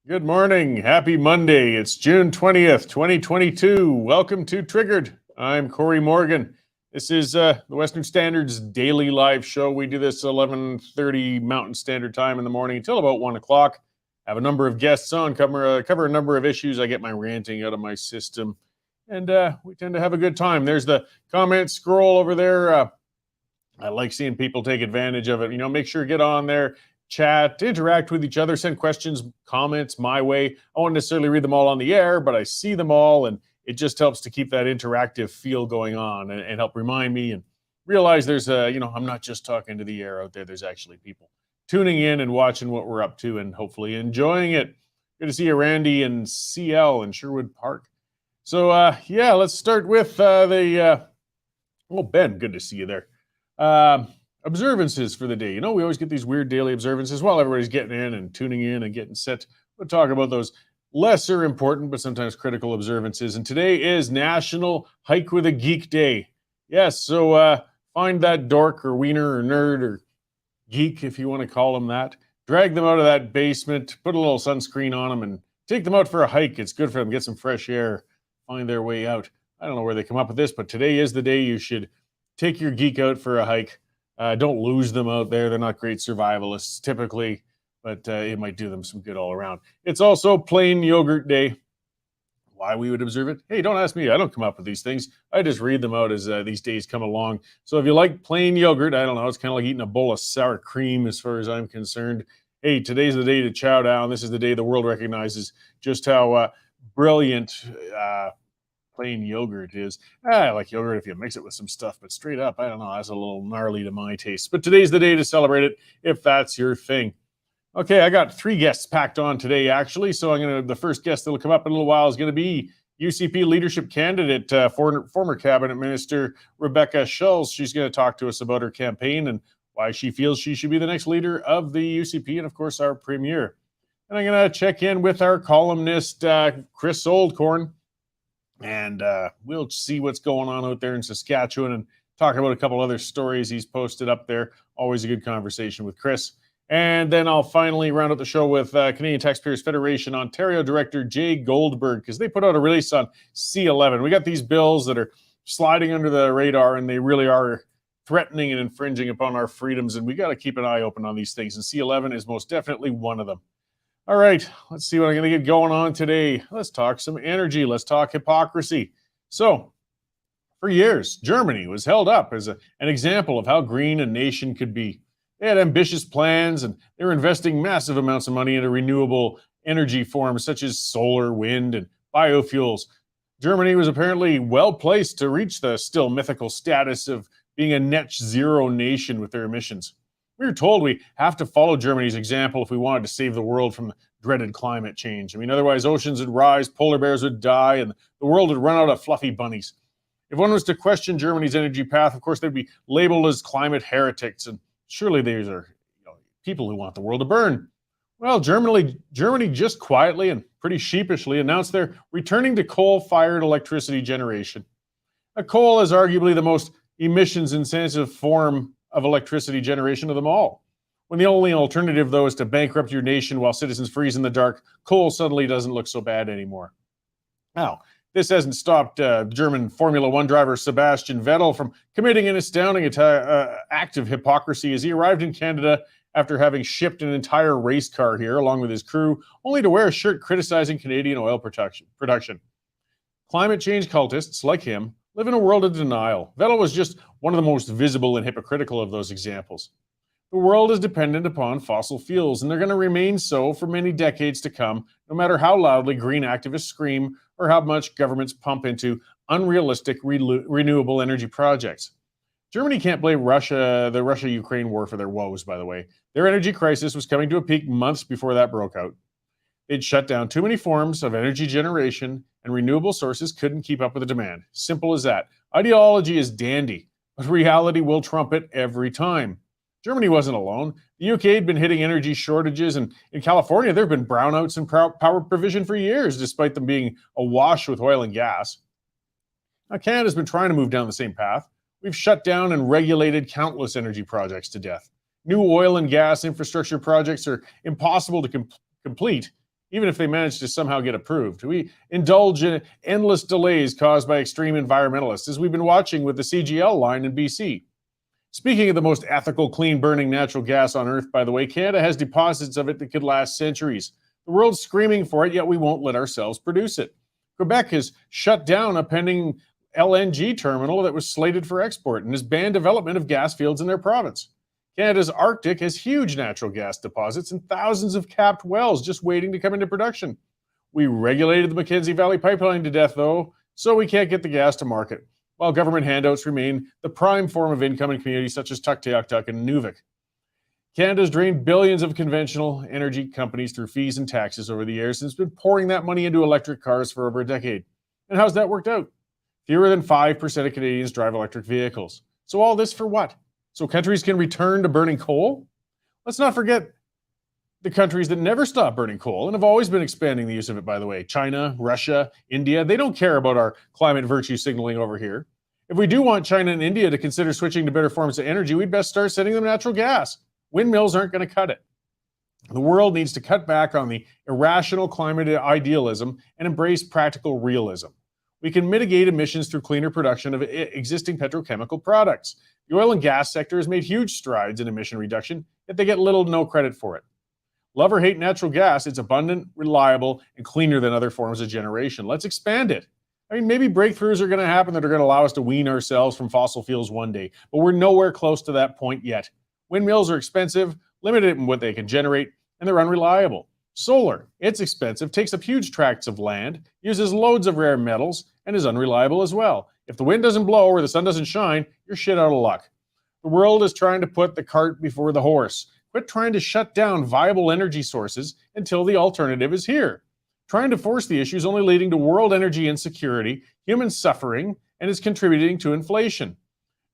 Good morning. Happy Monday. It's June 20th, 2022. Welcome to Triggered. I'm Cory Morgan. This is the Western Standard's daily live show. We do this 11:30 Mountain Standard Time in the morning until about 1 o'clock. Have a number of guests on, cover a number of issues. I get my ranting out of my system, and we tend to have a good time. There's the comment scroll over there. I like seeing people take advantage of it. Make sure to get on there, chat, interact with each other, send questions, comments my way. I won't necessarily read them all on the air, but I see them all, and it just helps to keep that interactive feel going on and help remind me and realize there's I'm not just talking to the air out there. There's actually people tuning in and watching what we're up to and hopefully enjoying it. Good to see you, Randy and CL in Sherwood Park. So, let's start with Ben, good to see you there. Observances for the day. We always get these weird daily observances while everybody's getting in and tuning in and getting set. We'll talk about those lesser important but sometimes critical observances. And today is National Hike with a Geek Day. Yes, so find that dork or wiener or nerd or geek, if you want to call them that. Drag them out of that basement, put a little sunscreen on them, and take them out for a hike. It's good for them. Get some fresh air, find their way out. I don't know where they come up with this, but today is the day you should take your geek out for a hike. Don't lose them out there. They're not great survivalists typically, but it might do them some good all around. It's also Plain Yogurt Day. Why we would observe it? Hey, don't ask me. I don't come up with these things. I just read them out as these days come along. So if you like plain yogurt, I don't know, it's kind of like eating a bowl of sour cream as far as I'm concerned. Hey, today's the day to chow down. This is the day the world recognizes just how brilliant plain yogurt is. I like yogurt if you mix it with some stuff, but straight up, I don't know, that's a little gnarly to my taste. But today's the day to celebrate it if that's your thing. Okay, I got 3 guests packed on today, actually. So the first guest that'll come up in a little while is going to be UCP Leadership candidate, former Cabinet Minister Rebecca Schulz. She's going to talk to us about her campaign and why she feels she should be the next leader of the UCP and, of course, our premier. And I'm going to check in with our columnist, Chris Oldcorn, and we'll see what's going on out there in Saskatchewan and talk about a couple other stories he's posted up there. Always a good conversation with Chris. And then I'll finally round out the show with Canadian Taxpayers Federation Ontario Director Jay Goldberg, because they put out a release on C11. We got these bills that are sliding under the radar, and they really are threatening and infringing upon our freedoms, and we got to keep an eye open on these things, and C11 is most definitely one of them. All right, let's see what I'm going to get going on today. Let's talk some energy. Let's talk hypocrisy. So, for years, Germany was held up as an example of how green a nation could be. They had ambitious plans, and they were investing massive amounts of money into renewable energy forms such as solar, wind, and biofuels. Germany was apparently well placed to reach the still mythical status of being a net zero nation with their emissions. We were told we have to follow Germany's example if we wanted to save the world from the dreaded climate change. Otherwise oceans would rise, polar bears would die, and the world would run out of fluffy bunnies. If one was to question Germany's energy path, of course, they'd be labeled as climate heretics, and surely these are people who want the world to burn. Well, Germany just quietly and pretty sheepishly announced they're returning to coal-fired electricity generation. Coal is arguably the most emissions-intensive form of electricity generation of them all. When the only alternative, though, is to bankrupt your nation while citizens freeze in the dark, coal suddenly doesn't look so bad anymore. Now, this hasn't stopped German Formula One driver Sebastian Vettel from committing an astounding act of hypocrisy as he arrived in Canada after having shipped an entire race car here along with his crew, only to wear a shirt criticizing Canadian oil production. Climate change cultists like him live in a world of denial. Vettel was just one of the most visible and hypocritical of those examples. The world is dependent upon fossil fuels, and they're going to remain so for many decades to come, no matter how loudly green activists scream or how much governments pump into unrealistic renewable energy projects. Germany can't blame the Russia-Ukraine war for their woes, by the way. Their energy crisis was coming to a peak months before that broke out. They'd shut down too many forms of energy generation, and renewable sources couldn't keep up with the demand. Simple as that. Ideology is dandy, but reality will trump it every time. Germany wasn't alone. The UK had been hitting energy shortages, and in California, there have been brownouts in power provision for years, despite them being awash with oil and gas. Now, Canada's been trying to move down the same path. We've shut down and regulated countless energy projects to death. New oil and gas infrastructure projects are impossible to complete even if they manage to somehow get approved. We indulge in endless delays caused by extreme environmentalists, as we've been watching with the CGL line in BC. Speaking of the most ethical, clean-burning natural gas on Earth, by the way, Canada has deposits of it that could last centuries. The world's screaming for it, yet we won't let ourselves produce it. Quebec has shut down a pending LNG terminal that was slated for export and has banned development of gas fields in their province. Canada's Arctic has huge natural gas deposits and thousands of capped wells just waiting to come into production. We regulated the Mackenzie Valley pipeline to death, though, so we can't get the gas to market, while government handouts remain the prime form of income in communities such as Tuktoyaktuk and Nunavut. Canada's drained billions of conventional energy companies through fees and taxes over the years and has been pouring that money into electric cars for over a decade. And how's that worked out? Fewer than 5% of Canadians drive electric vehicles. So all this for what? So countries can return to burning coal? Let's not forget the countries that never stopped burning coal and have always been expanding the use of it, by the way. China, Russia, India, they don't care about our climate virtue signaling over here. If we do want China and India to consider switching to better forms of energy, we'd best start sending them natural gas. Windmills aren't going to cut it. The world needs to cut back on the irrational climate idealism and embrace practical realism. We can mitigate emissions through cleaner production of existing petrochemical products. The oil and gas sector has made huge strides in emission reduction, yet they get little to no credit for it. Love or hate natural gas, it's abundant, reliable, and cleaner than other forms of generation. Let's expand it. I mean, maybe breakthroughs are going to happen that are going to allow us to wean ourselves from fossil fuels one day, but we're nowhere close to that point yet. Windmills are expensive, limited in what they can generate, and they're unreliable. Solar, it's expensive, takes up huge tracts of land, uses loads of rare metals, and is unreliable as well. If the wind doesn't blow or the sun doesn't shine, you're shit out of luck. The world is trying to put the cart before the horse. Quit trying to shut down viable energy sources until the alternative is here. Trying to force the issue is only leading to world energy insecurity, human suffering, and is contributing to inflation.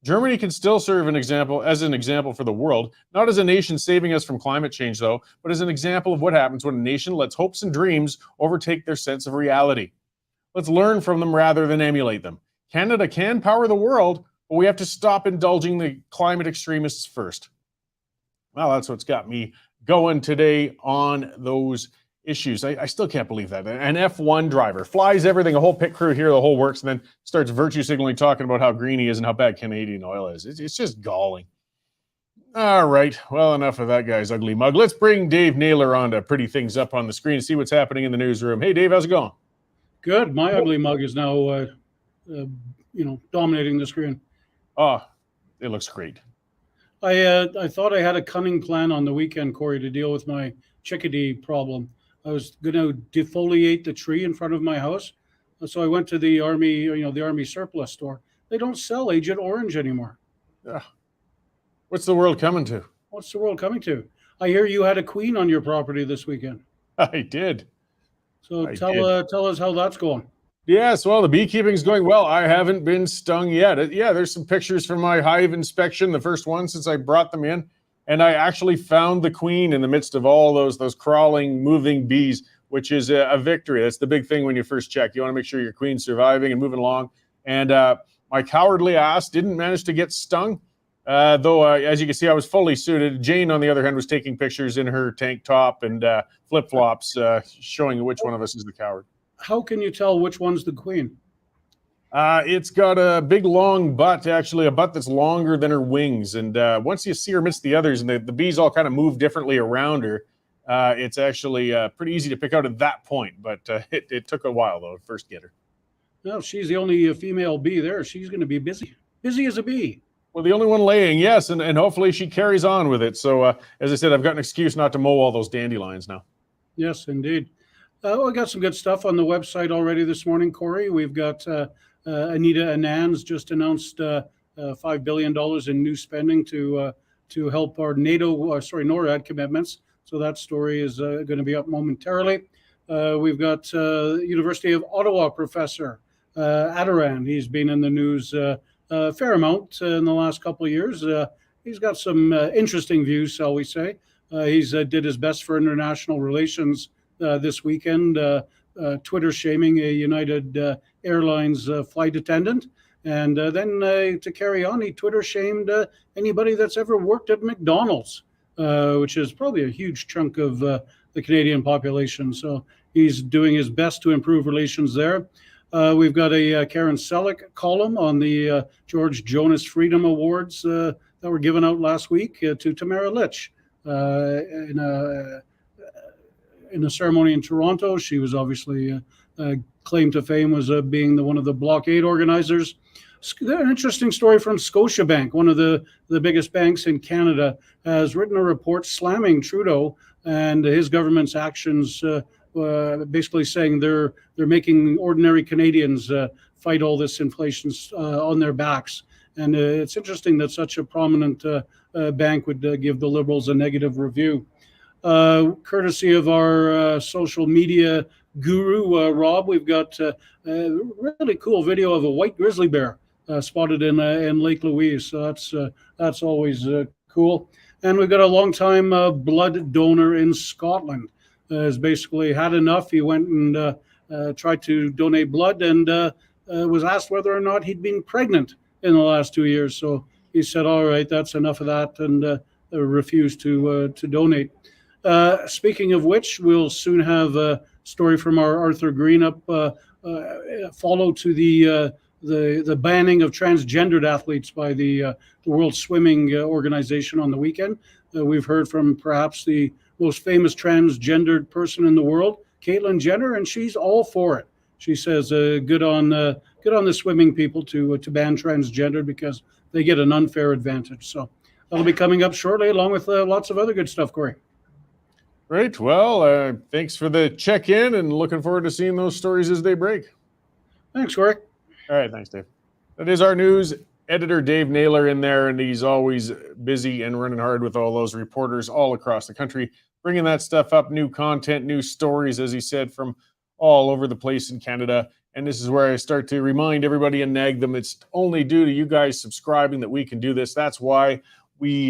Germany can still serve as an example for the world, not as a nation saving us from climate change, though, but as an example of what happens when a nation lets hopes and dreams overtake their sense of reality. Let's learn from them rather than emulate them. Canada can power the world, but we have to stop indulging the climate extremists first. Well, that's what's got me going today on those issues. I still can't believe that. An F1 driver flies everything, a whole pit crew here, the whole works, and then starts virtue signaling, talking about how green he is and how bad Canadian oil is. It's just galling. All right. Well, enough of that guy's ugly mug. Let's bring Dave Naylor on to pretty things up on the screen and see what's happening in the newsroom. Hey, Dave, how's it going? Good. My ugly mug is now, dominating the screen. Oh, it looks great. I thought I had a cunning plan on the weekend, Cory, to deal with my chickadee problem. I was going to defoliate the tree in front of my house. So I went to the Army surplus store. They don't sell Agent Orange anymore. What's the world coming to? What's the world coming to? I hear you had a queen on your property this weekend. I did. So tell us how that's going. Yes, well, the beekeeping's going well. I haven't been stung yet. There's some pictures from my hive inspection, the first one since I brought them in. And I actually found the queen in the midst of all those crawling, moving bees, which is a victory. That's the big thing when you first check. You want to make sure your queen's surviving and moving along. And my cowardly ass didn't manage to get stung, though, as you can see, I was fully suited. Jane, on the other hand, was taking pictures in her tank top and flip-flops, showing which one of us is the coward. How can you tell which one's the queen? It's got a big, long butt, actually, a butt that's longer than her wings. And once you see her amidst the others, and the bees all kind of move differently around her, it's actually pretty easy to pick out at that point. But it took a while, though, to first get her. Well, she's the only female bee there. She's going to be busy. Busy as a bee. Well, the only one laying, yes, and hopefully she carries on with it. So, as I said, I've got an excuse not to mow all those dandelions now. Yes, indeed. We got some good stuff on the website already this morning, Cory. We've got Anita Anand's just announced $5 billion in new spending to help our NORAD commitments. So that story is going to be up momentarily. We've got University of Ottawa professor Adarand. He's been in the news a fair amount in the last couple of years. He's got some interesting views, shall we say. He's did his best for international relations this weekend, Twitter shaming a United Airlines flight attendant. And then to carry on, he Twitter shamed anybody that's ever worked at McDonald's. which is probably a huge chunk of the Canadian population. So he's doing his best to improve relations there. We've got a Karen Selleck column on the George Jonas Freedom Awards that were given out last week to Tamara Litch in a ceremony in Toronto. She was obviously claimed to fame was being one of the blockade organizers. An interesting story from Scotiabank, one of the biggest banks in Canada, has written a report slamming Trudeau and his government's actions, basically saying they're making ordinary Canadians fight all this inflation on their backs. And it's interesting that such a prominent bank would give the Liberals a negative review. Courtesy of our social media guru, Rob, we've got a really cool video of a white grizzly bear spotted in Lake Louise. So that's always cool. And we've got a longtime blood donor in Scotland. Has basically had enough. He went and tried to donate blood and was asked whether or not he'd been pregnant in the last 2 years. So he said, all right, that's enough of that, and refused to donate. Speaking of which, we'll soon have a story from our Arthur Green up, follow to the banning of transgendered athletes by the World Swimming Organization on the weekend. We've heard from perhaps the most famous transgendered person in the world, Caitlyn Jenner, and she's all for it. She says, good on the swimming people to ban transgender because they get an unfair advantage. So that'll be coming up shortly, along with lots of other good stuff, Cory. Great. Well, thanks for the check-in, and looking forward to seeing those stories as they break. Thanks, Cory. All right. Thanks, Dave. That is our news editor, Dave Naylor, in there, and he's always busy and running hard with all those reporters all across the country, bringing that stuff up, new content, new stories, as he said, from all over the place in Canada. And this is where I start to remind everybody and nag them. It's only due to you guys subscribing that we can do this. That's why we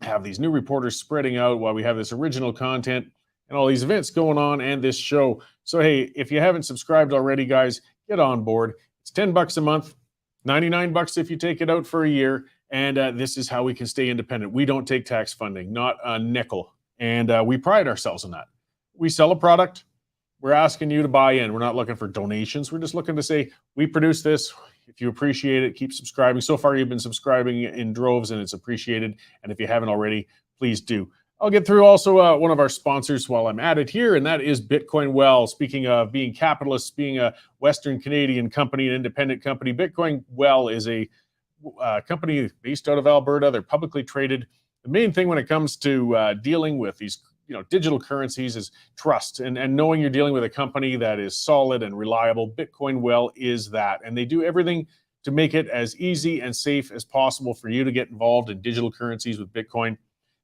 have these new reporters spreading out, why we have this original content and all these events going on and this show. So, hey, if you haven't subscribed already, guys, get on board. It's $10 a month, $99 if you take it out for a year. And this is how we can stay independent. We don't take tax funding, not a nickel. And we pride ourselves on that. We sell a product. We're asking you to buy in. We're not looking for donations. We're just looking to say, we produce this. If you appreciate it, keep subscribing. So far, you've been subscribing in droves, and it's appreciated. And if you haven't already, please do. I'll get through also one of our sponsors while I'm at it here, and that is Bitcoin Well. Speaking of being capitalists, being a Western Canadian company, an independent company, Bitcoin Well is a company based out of Alberta. They're publicly traded. The main thing when it comes to dealing with these digital currencies is trust and knowing you're dealing with a company that is solid and reliable. Bitcoin Well is that. And they do everything to make it as easy and safe as possible for you to get involved in digital currencies with Bitcoin.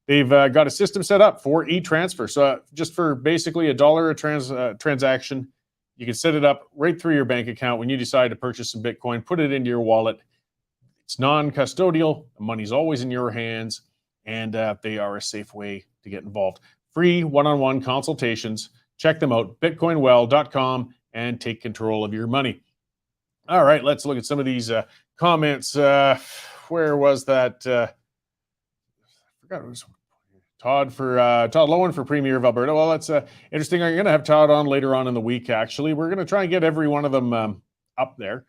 They've got a system set up for e-transfer. So just for basically $1 a transaction, you can set it up right through your bank account when you decide to purchase some Bitcoin, put it into your wallet. It's non-custodial. The money's always in your hands, and they are a safe way to get involved. Free one-on-one consultations. Check them out, bitcoinwell.com, and take control of your money. All right, let's look at some of these comments. Where was that? I forgot it was Todd Lowen for Premier of Alberta. Well, that's interesting. I'm going to have Todd on later on in the week, actually. We're going to try and get every one of them up there.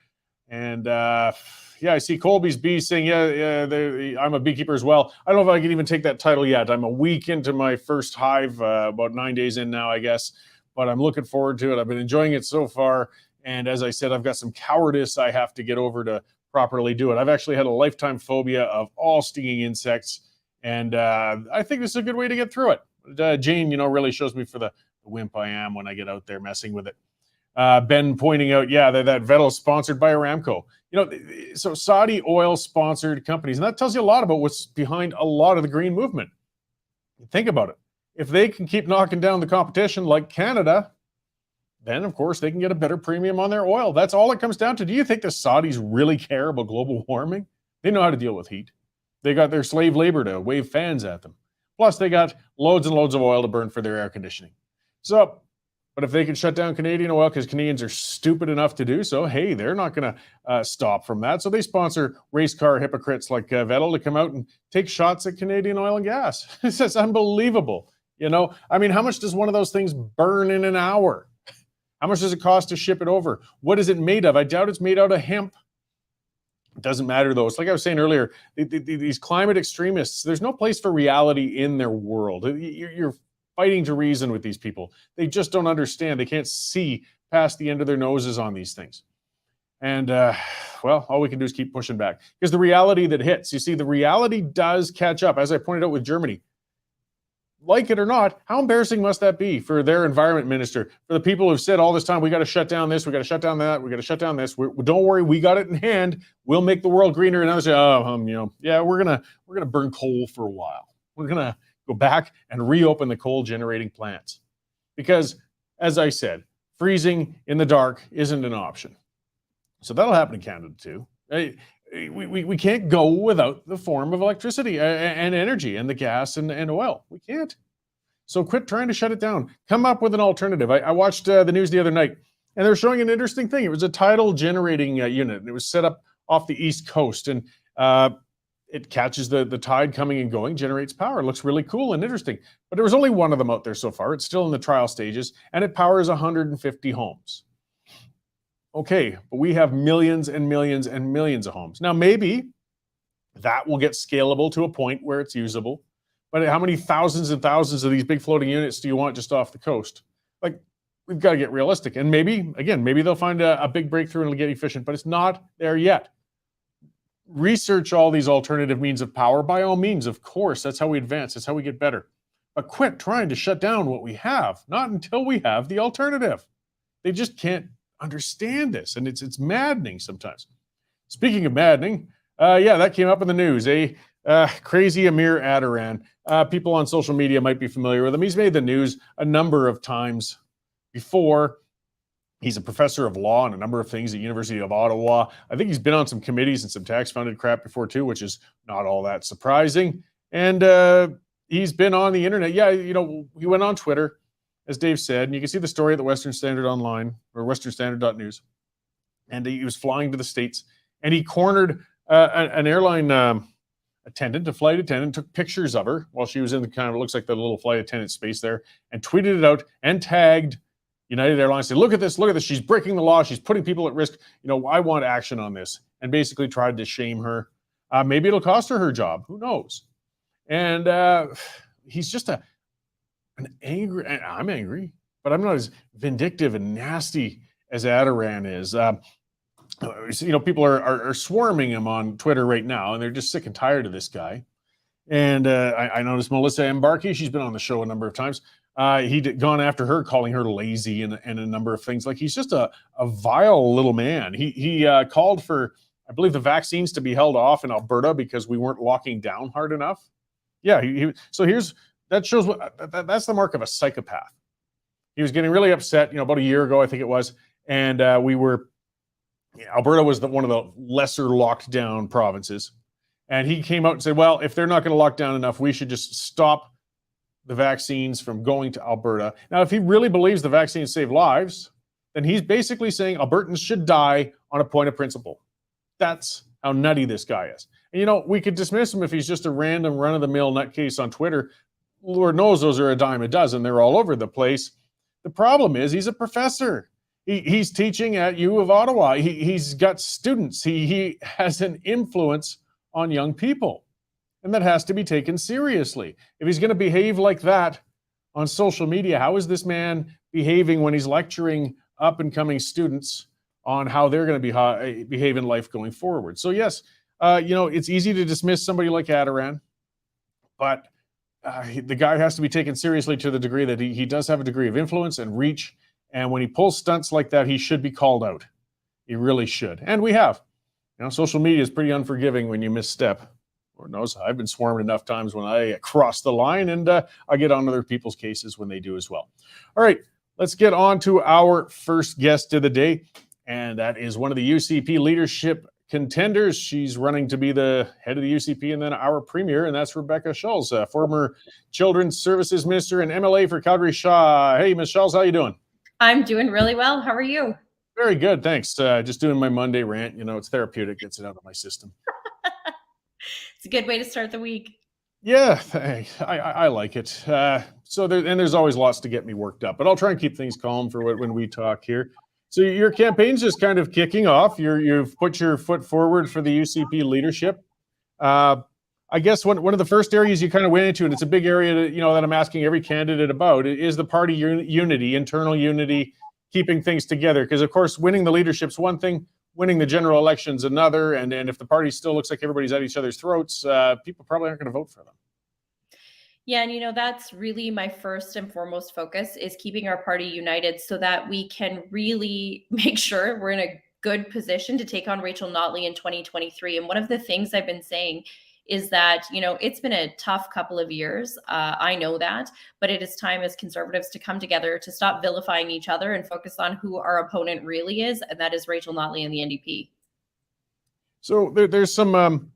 And I see Colby's Bee saying, I'm a beekeeper as well. I don't know if I can even take that title yet. I'm a week into my first hive, about 9 days in now, I guess. But I'm looking forward to it. I've been enjoying it so far. And as I said, I've got some cowardice I have to get over to properly do it. I've actually had a lifetime phobia of all stinging insects. And I think this is a good way to get through it. Jane, really shows me for the wimp I am when I get out there messing with it. Ben pointing out, that Vettel sponsored by Aramco. So Saudi oil sponsored companies, and that tells you a lot about what's behind a lot of the green movement. Think about it. If they can keep knocking down the competition like Canada, then of course they can get a better premium on their oil. That's all it comes down to. Do you think the Saudis really care about global warming? They know how to deal with heat. They got their slave labor to wave fans at them. Plus they got loads and loads of oil to burn for their air conditioning. So But if they can shut down Canadian oil because Canadians are stupid enough to do so, hey, they're not going to stop from that. So they sponsor race car hypocrites like Vettel to come out and take shots at Canadian oil and gas. It's just unbelievable. I mean, how much does one of those things burn in an hour? How much does it cost to ship it over? What is it made of? I doubt it's made out of hemp. It doesn't matter, though. It's like I was saying earlier, these climate extremists, there's no place for reality in their world. You're fighting to reason with these people. They just don't understand. They can't see past the end of their noses on these things. And, well, all we can do is keep pushing back. Because the reality that hits, you see, the reality does catch up. As I pointed out with Germany, like it or not, how embarrassing must that be for their environment minister, for the people who've said all this time, we got to shut down this, we got to shut down that, we got to shut down this. Don't worry, we got it in hand. We'll make the world greener. And others say, we're gonna burn coal for a while. We're gonna go back and reopen the coal generating plants because, as I said, freezing in the dark isn't an option. So that'll happen in Canada too. We can't go without the form of electricity and energy and the gas and oil. We can't. So quit trying to shut it down. Come up with an alternative. I watched the news the other night, and they were showing an interesting thing. It was a tidal generating unit, and it was set up off the East Coast, and it catches the tide coming and going, generates power. It looks really cool and interesting. But there was only one of them out there so far. It's still in the trial stages, and it powers 150 homes. Okay, but we have millions and millions and millions of homes. Now, maybe that will get scalable to a point where it's usable. But how many thousands and thousands of these big floating units do you want just off the coast? Like, we've got to get realistic. And maybe they'll find a big breakthrough and it'll get efficient, but it's not there yet. Research all these alternative means of power by all means, of course. That's how we advance. That's how we get better. But quit trying to shut down what we have, not until we have the alternative. They just can't understand this, and it's maddening sometimes. Speaking of maddening, that came up in the news. Crazy Amir Adaran. People on social media might be familiar with him. He's made the news a number of times before. He's a professor of law and a number of things at University of Ottawa. I think he's been on some committees and some tax-funded crap before too, which is not all that surprising. And he's been on the internet. Yeah, he went on Twitter, as Dave said, and you can see the story at the Western Standard Online or westernstandard.news. And he was flying to the States, and he cornered an airline attendant, a flight attendant, took pictures of her while she was in the kind of, it looks like the little flight attendant space there, and tweeted it out and tagged United Airlines, said, look at this, she's breaking the law, she's putting people at risk, I want action on this, and basically tried to shame her. Maybe it'll cost her job, who knows? And he's just an angry, and I'm angry, but I'm not as vindictive and nasty as Adaran is. People are swarming him on Twitter right now, and they're just sick and tired of this guy. And I noticed Melissa Embarkey, she's been on the show a number of times. He'd gone after her, calling her lazy and a number of things. Like, he's just a vile little man. He called for, I believe, the vaccines to be held off in Alberta because we weren't locking down hard enough. Yeah, that shows that's the mark of a psychopath. He was getting really upset, about a year ago, I think it was, and Alberta was one of the lesser locked down provinces, and he came out and said, well, if they're not going to lock down enough, we should just stop the vaccines from going to Alberta. Now, if he really believes the vaccines save lives, then he's basically saying Albertans should die on a point of principle. That's how nutty this guy is. And, we could dismiss him if he's just a random run-of-the-mill nutcase on Twitter. Lord knows those are a dime a dozen. They're all over the place. The problem is he's a professor. He's teaching at U of Ottawa. He's got students. He has an influence on young people. And that has to be taken seriously. If he's going to behave like that on social media, how is this man behaving when he's lecturing up-and-coming students on how they're going to behave in life going forward? So yes, it's easy to dismiss somebody like Adaran, but the guy has to be taken seriously to the degree that he does have a degree of influence and reach. And when he pulls stunts like that, he should be called out. He really should. And we have. Social media is pretty unforgiving when you misstep. Lord knows, I've been swarmed enough times when I cross the line, and I get on other people's cases when they do as well. All right, let's get on to our first guest of the day, and that is one of the UCP Leadership contenders. She's running to be the head of the UCP and then our premier, and that's Rebecca Schulz, former Children's Services Minister and MLA for Calgary Shaw. Hey, Ms. Schulz, how you doing? I'm doing really well. How are you? Very good, thanks. Just doing my Monday rant. You know, it's therapeutic, gets it out of my system. It's a good way to start the week. Yeah, I like it. There's always lots to get me worked up, but I'll try and keep things calm for when we talk here. So your campaign's just kind of kicking off. You've put your foot forward for the UCP leadership. I guess one of the first areas you kind of went into, and it's a big area that I'm asking every candidate about, is the party unity, internal unity, keeping things together. Because of course, winning the leadership's one thing, winning the general election's another. And if the party still looks like everybody's at each other's throats, people probably aren't going to vote for them. Yeah, and that's really my first and foremost focus, is keeping our party united so that we can really make sure we're in a good position to take on Rachel Notley in 2023. And one of the things I've been saying is that, it's been a tough couple of years. I know that, but it is time as Conservatives to come together, to stop vilifying each other and focus on who our opponent really is, and that is Rachel Notley and the NDP. So there's some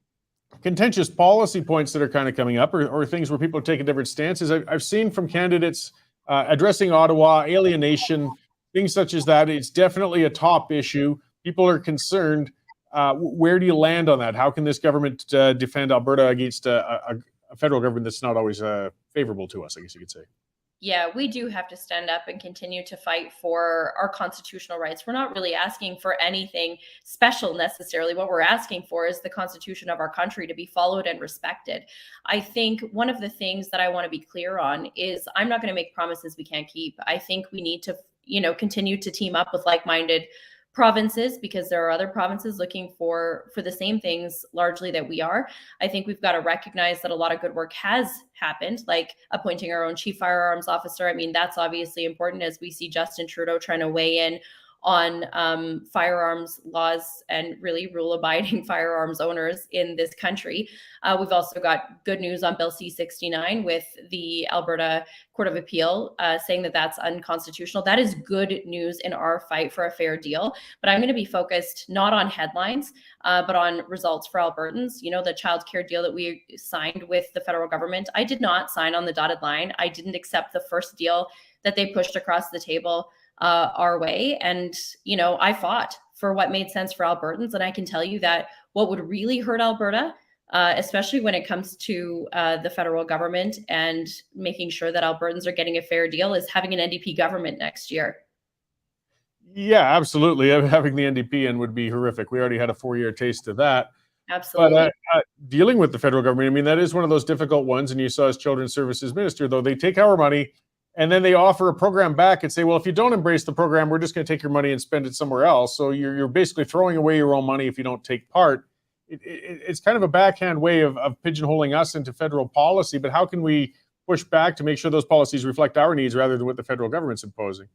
contentious policy points that are kind of coming up, or things where people are taking different stances. I've seen from candidates addressing Ottawa, alienation, things such as that. It's definitely a top issue. People are concerned. Where do you land on that? How can this government defend Alberta against a federal government that's not always favorable to us, I guess you could say? Yeah, we do have to stand up and continue to fight for our constitutional rights. We're not really asking for anything special necessarily. What we're asking for is the Constitution of our country to be followed and respected. I think one of the things that I want to be clear on is I'm not going to make promises we can't keep. I think we need to, continue to team up with like-minded provinces, because there are other provinces looking for the same things largely that we are. I think we've got to recognize that a lot of good work has happened, like appointing our own chief firearms officer. I mean, that's obviously important, as we see Justin Trudeau trying to weigh in on firearms laws and really rule-abiding firearms owners in this country. We've also got good news on Bill C-69 with the Alberta Court of Appeal saying that that's unconstitutional. That is good news in our fight for a fair deal. But I'm going to be focused not on headlines, but on results for Albertans. The childcare deal that we signed with the federal government, I did not sign on the dotted line. I didn't accept the first deal that they pushed across the table our way. And, I fought for what made sense for Albertans. And I can tell you that what would really hurt Alberta, especially when it comes to the federal government and making sure that Albertans are getting a fair deal, is having an NDP government next year. Yeah, absolutely. Having the NDP in would be horrific. We already had a 4-year taste of that. Absolutely. But dealing with the federal government, I mean, that is one of those difficult ones. And you saw as Children's Services Minister, though, they take our money and then they offer a program back and say, well, if you don't embrace the program, we're just going to take your money and spend it somewhere else. So you're basically throwing away your own money if you don't take part. It's kind of a backhand way of pigeonholing us into federal policy. But how can we push back to make sure those policies reflect our needs rather than what the federal government's imposing?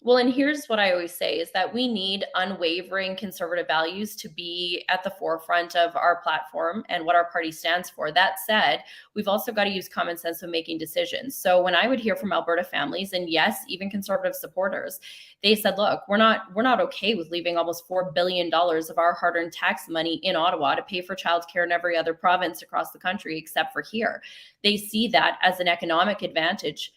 Well, and here's what I always say is that we need unwavering conservative values to be at the forefront of our platform and what our party stands for. That said, we've also got to use common sense when making decisions. So when I would hear from Alberta families, and yes, even conservative supporters, they said, look, we're not okay with leaving almost $4 billion of our hard-earned tax money in Ottawa to pay for childcare in every other province across the country except for here. They see that as an economic advantage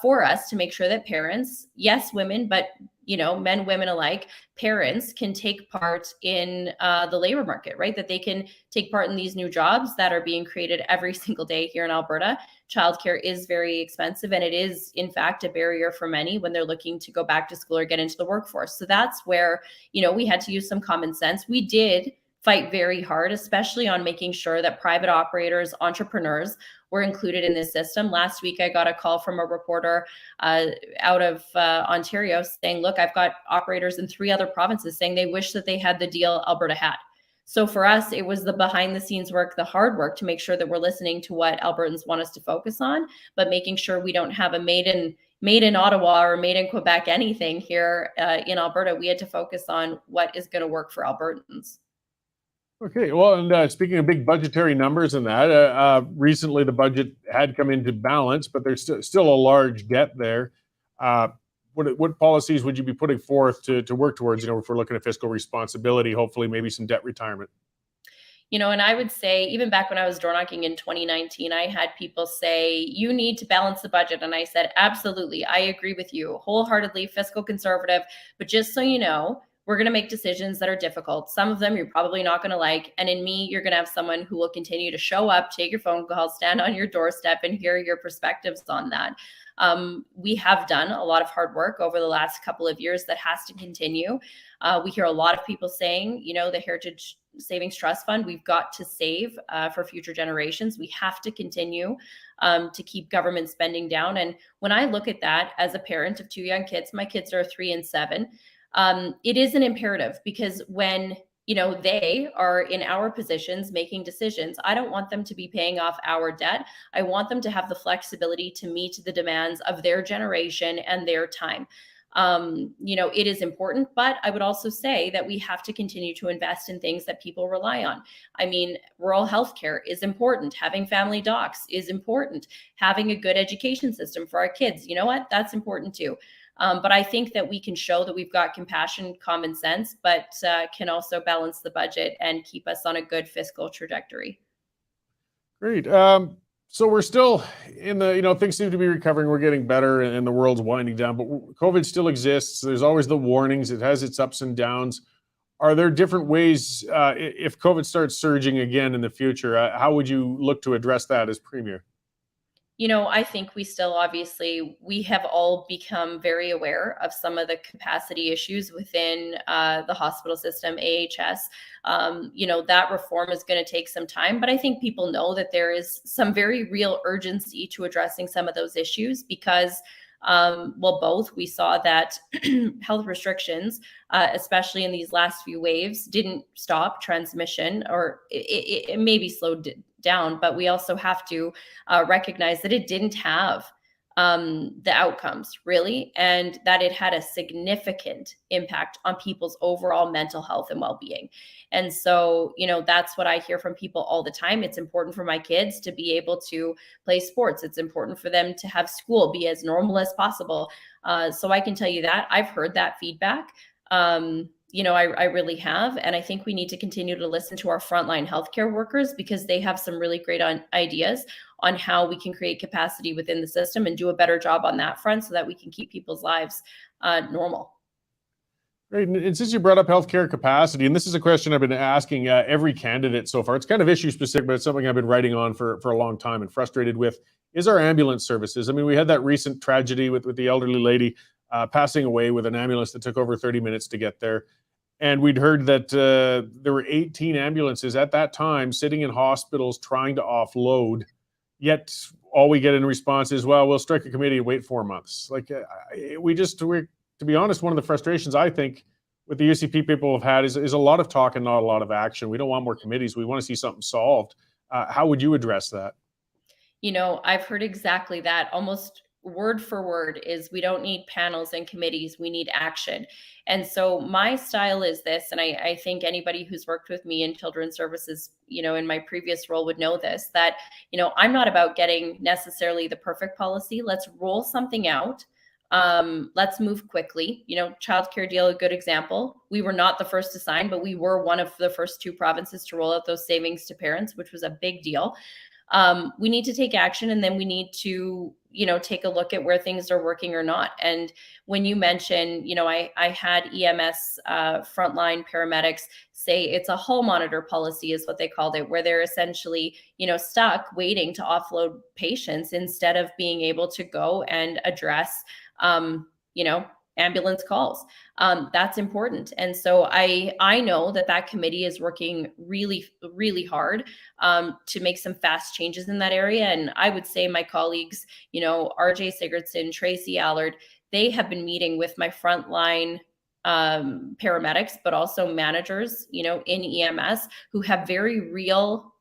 for us to make sure that parents, yes, women, but men, women alike, parents can take part in the labor market, right? That they can take part in these new jobs that are being created every single day here in Alberta. Childcare is very expensive, and it is, in fact, a barrier for many when they're looking to go back to school or get into the workforce. So that's where, we had to use some common sense. We did fight very hard, especially on making sure that private operators, entrepreneurs were included in this system. Last week, I got a call from a reporter out of Ontario saying, look, I've got operators in 3 other provinces saying they wish that they had the deal Alberta had. So for us, it was the behind the scenes work, the hard work to make sure that we're listening to what Albertans want us to focus on, but making sure we don't have a made in Ottawa or made in Quebec anything here in Alberta. We had to focus on what is going to work for Albertans. Okay, well, and speaking of big budgetary numbers and that, recently the budget had come into balance, but there's still a large debt there. What policies would you be putting forth to work towards, if we're looking at fiscal responsibility, hopefully maybe some debt retirement? And I would say, even back when I was door knocking in 2019, I had people say, you need to balance the budget. And I said, absolutely, I agree with you wholeheartedly, fiscal conservative. But just so you know, we're going to make decisions that are difficult. Some of them you're probably not going to like. And in me, you're going to have someone who will continue to show up, take your phone call, stand on your doorstep, and hear your perspectives on that. We have done a lot of hard work over the last couple of years that has to continue. We hear a lot of people saying, the Heritage Savings Trust Fund, we've got to save for future generations. We have to continue to keep government spending down. And when I look at that as a parent of two young kids, my kids are 3 and 7, it is an imperative, because when they are in our positions making decisions, I don't want them to be paying off our debt. I want them to have the flexibility to meet the demands of their generation and their time. It is important, but I would also say that we have to continue to invest in things that people rely on. I mean, rural healthcare is important. Having family docs is important. Having a good education system for our kids, you know what? That's important too. But I think that we can show that we've got compassion, common sense, but can also balance the budget and keep us on a good fiscal trajectory. Great. So we're still in the, things seem to be recovering. We're getting better and the world's winding down, but COVID still exists. There's always the warnings. It has its ups and downs. Are there different ways, if COVID starts surging again in the future, how would you look to address that as Premier? I think we have all become very aware of some of the capacity issues within the hospital system, AHS. That reform is going to take some time, but I think people know that there is some very real urgency to addressing some of those issues because both we saw that health restrictions, especially in these last few waves, didn't stop transmission, or it maybe slowed down, but we also have to recognize that it didn't have the outcomes really, and that it had a significant impact on people's overall mental health and well-being. And so, that's what I hear from people all the time. It's important for my kids to be able to play sports. It's important for them to have school be as normal as possible. So I can tell you that I've heard that feedback. I really have. And I think we need to continue to listen to our frontline healthcare workers, because they have some really great ideas on how we can create capacity within the system and do a better job on that front so that we can keep people's lives normal. Great. And since you brought up healthcare capacity, and this is a question I've been asking every candidate so far, it's kind of issue specific, but it's something I've been writing on for a long time and frustrated with, is our ambulance services. I mean, we had that recent tragedy with the elderly lady passing away with an ambulance that took over 30 minutes to get there. And we'd heard that there were 18 ambulances at that time sitting in hospitals trying to offload. Yet all we get in response is, well, we'll strike a committee and wait 4 months. Like we're, to be honest, one of the frustrations I think with the UCP people have had is a lot of talk and not a lot of action. We don't want more committees. We want to see something solved. How would you address that? I've heard exactly that. Almost word for word is, we don't need panels and committees, we need action. And so my style is this, and I think anybody who's worked with me in children's services, in my previous role would know this, that, I'm not about getting necessarily the perfect policy. Let's roll something out. Let's move quickly. Childcare deal, a good example. We were not the first to sign, but we were one of the first 2 provinces to roll out those savings to parents, which was a big deal. We need to take action, and then we need to, take a look at where things are working or not. And when you mention, I had EMS frontline paramedics say it's a hall monitor policy is what they called it, where they're essentially, stuck waiting to offload patients instead of being able to go and address, ambulance calls. That's important. And so I know that committee is working really, really hard to make some fast changes in that area. And I would say my colleagues, RJ Sigurdsson, Tracy Allard, they have been meeting with my frontline paramedics, but also managers, in EMS, who have very real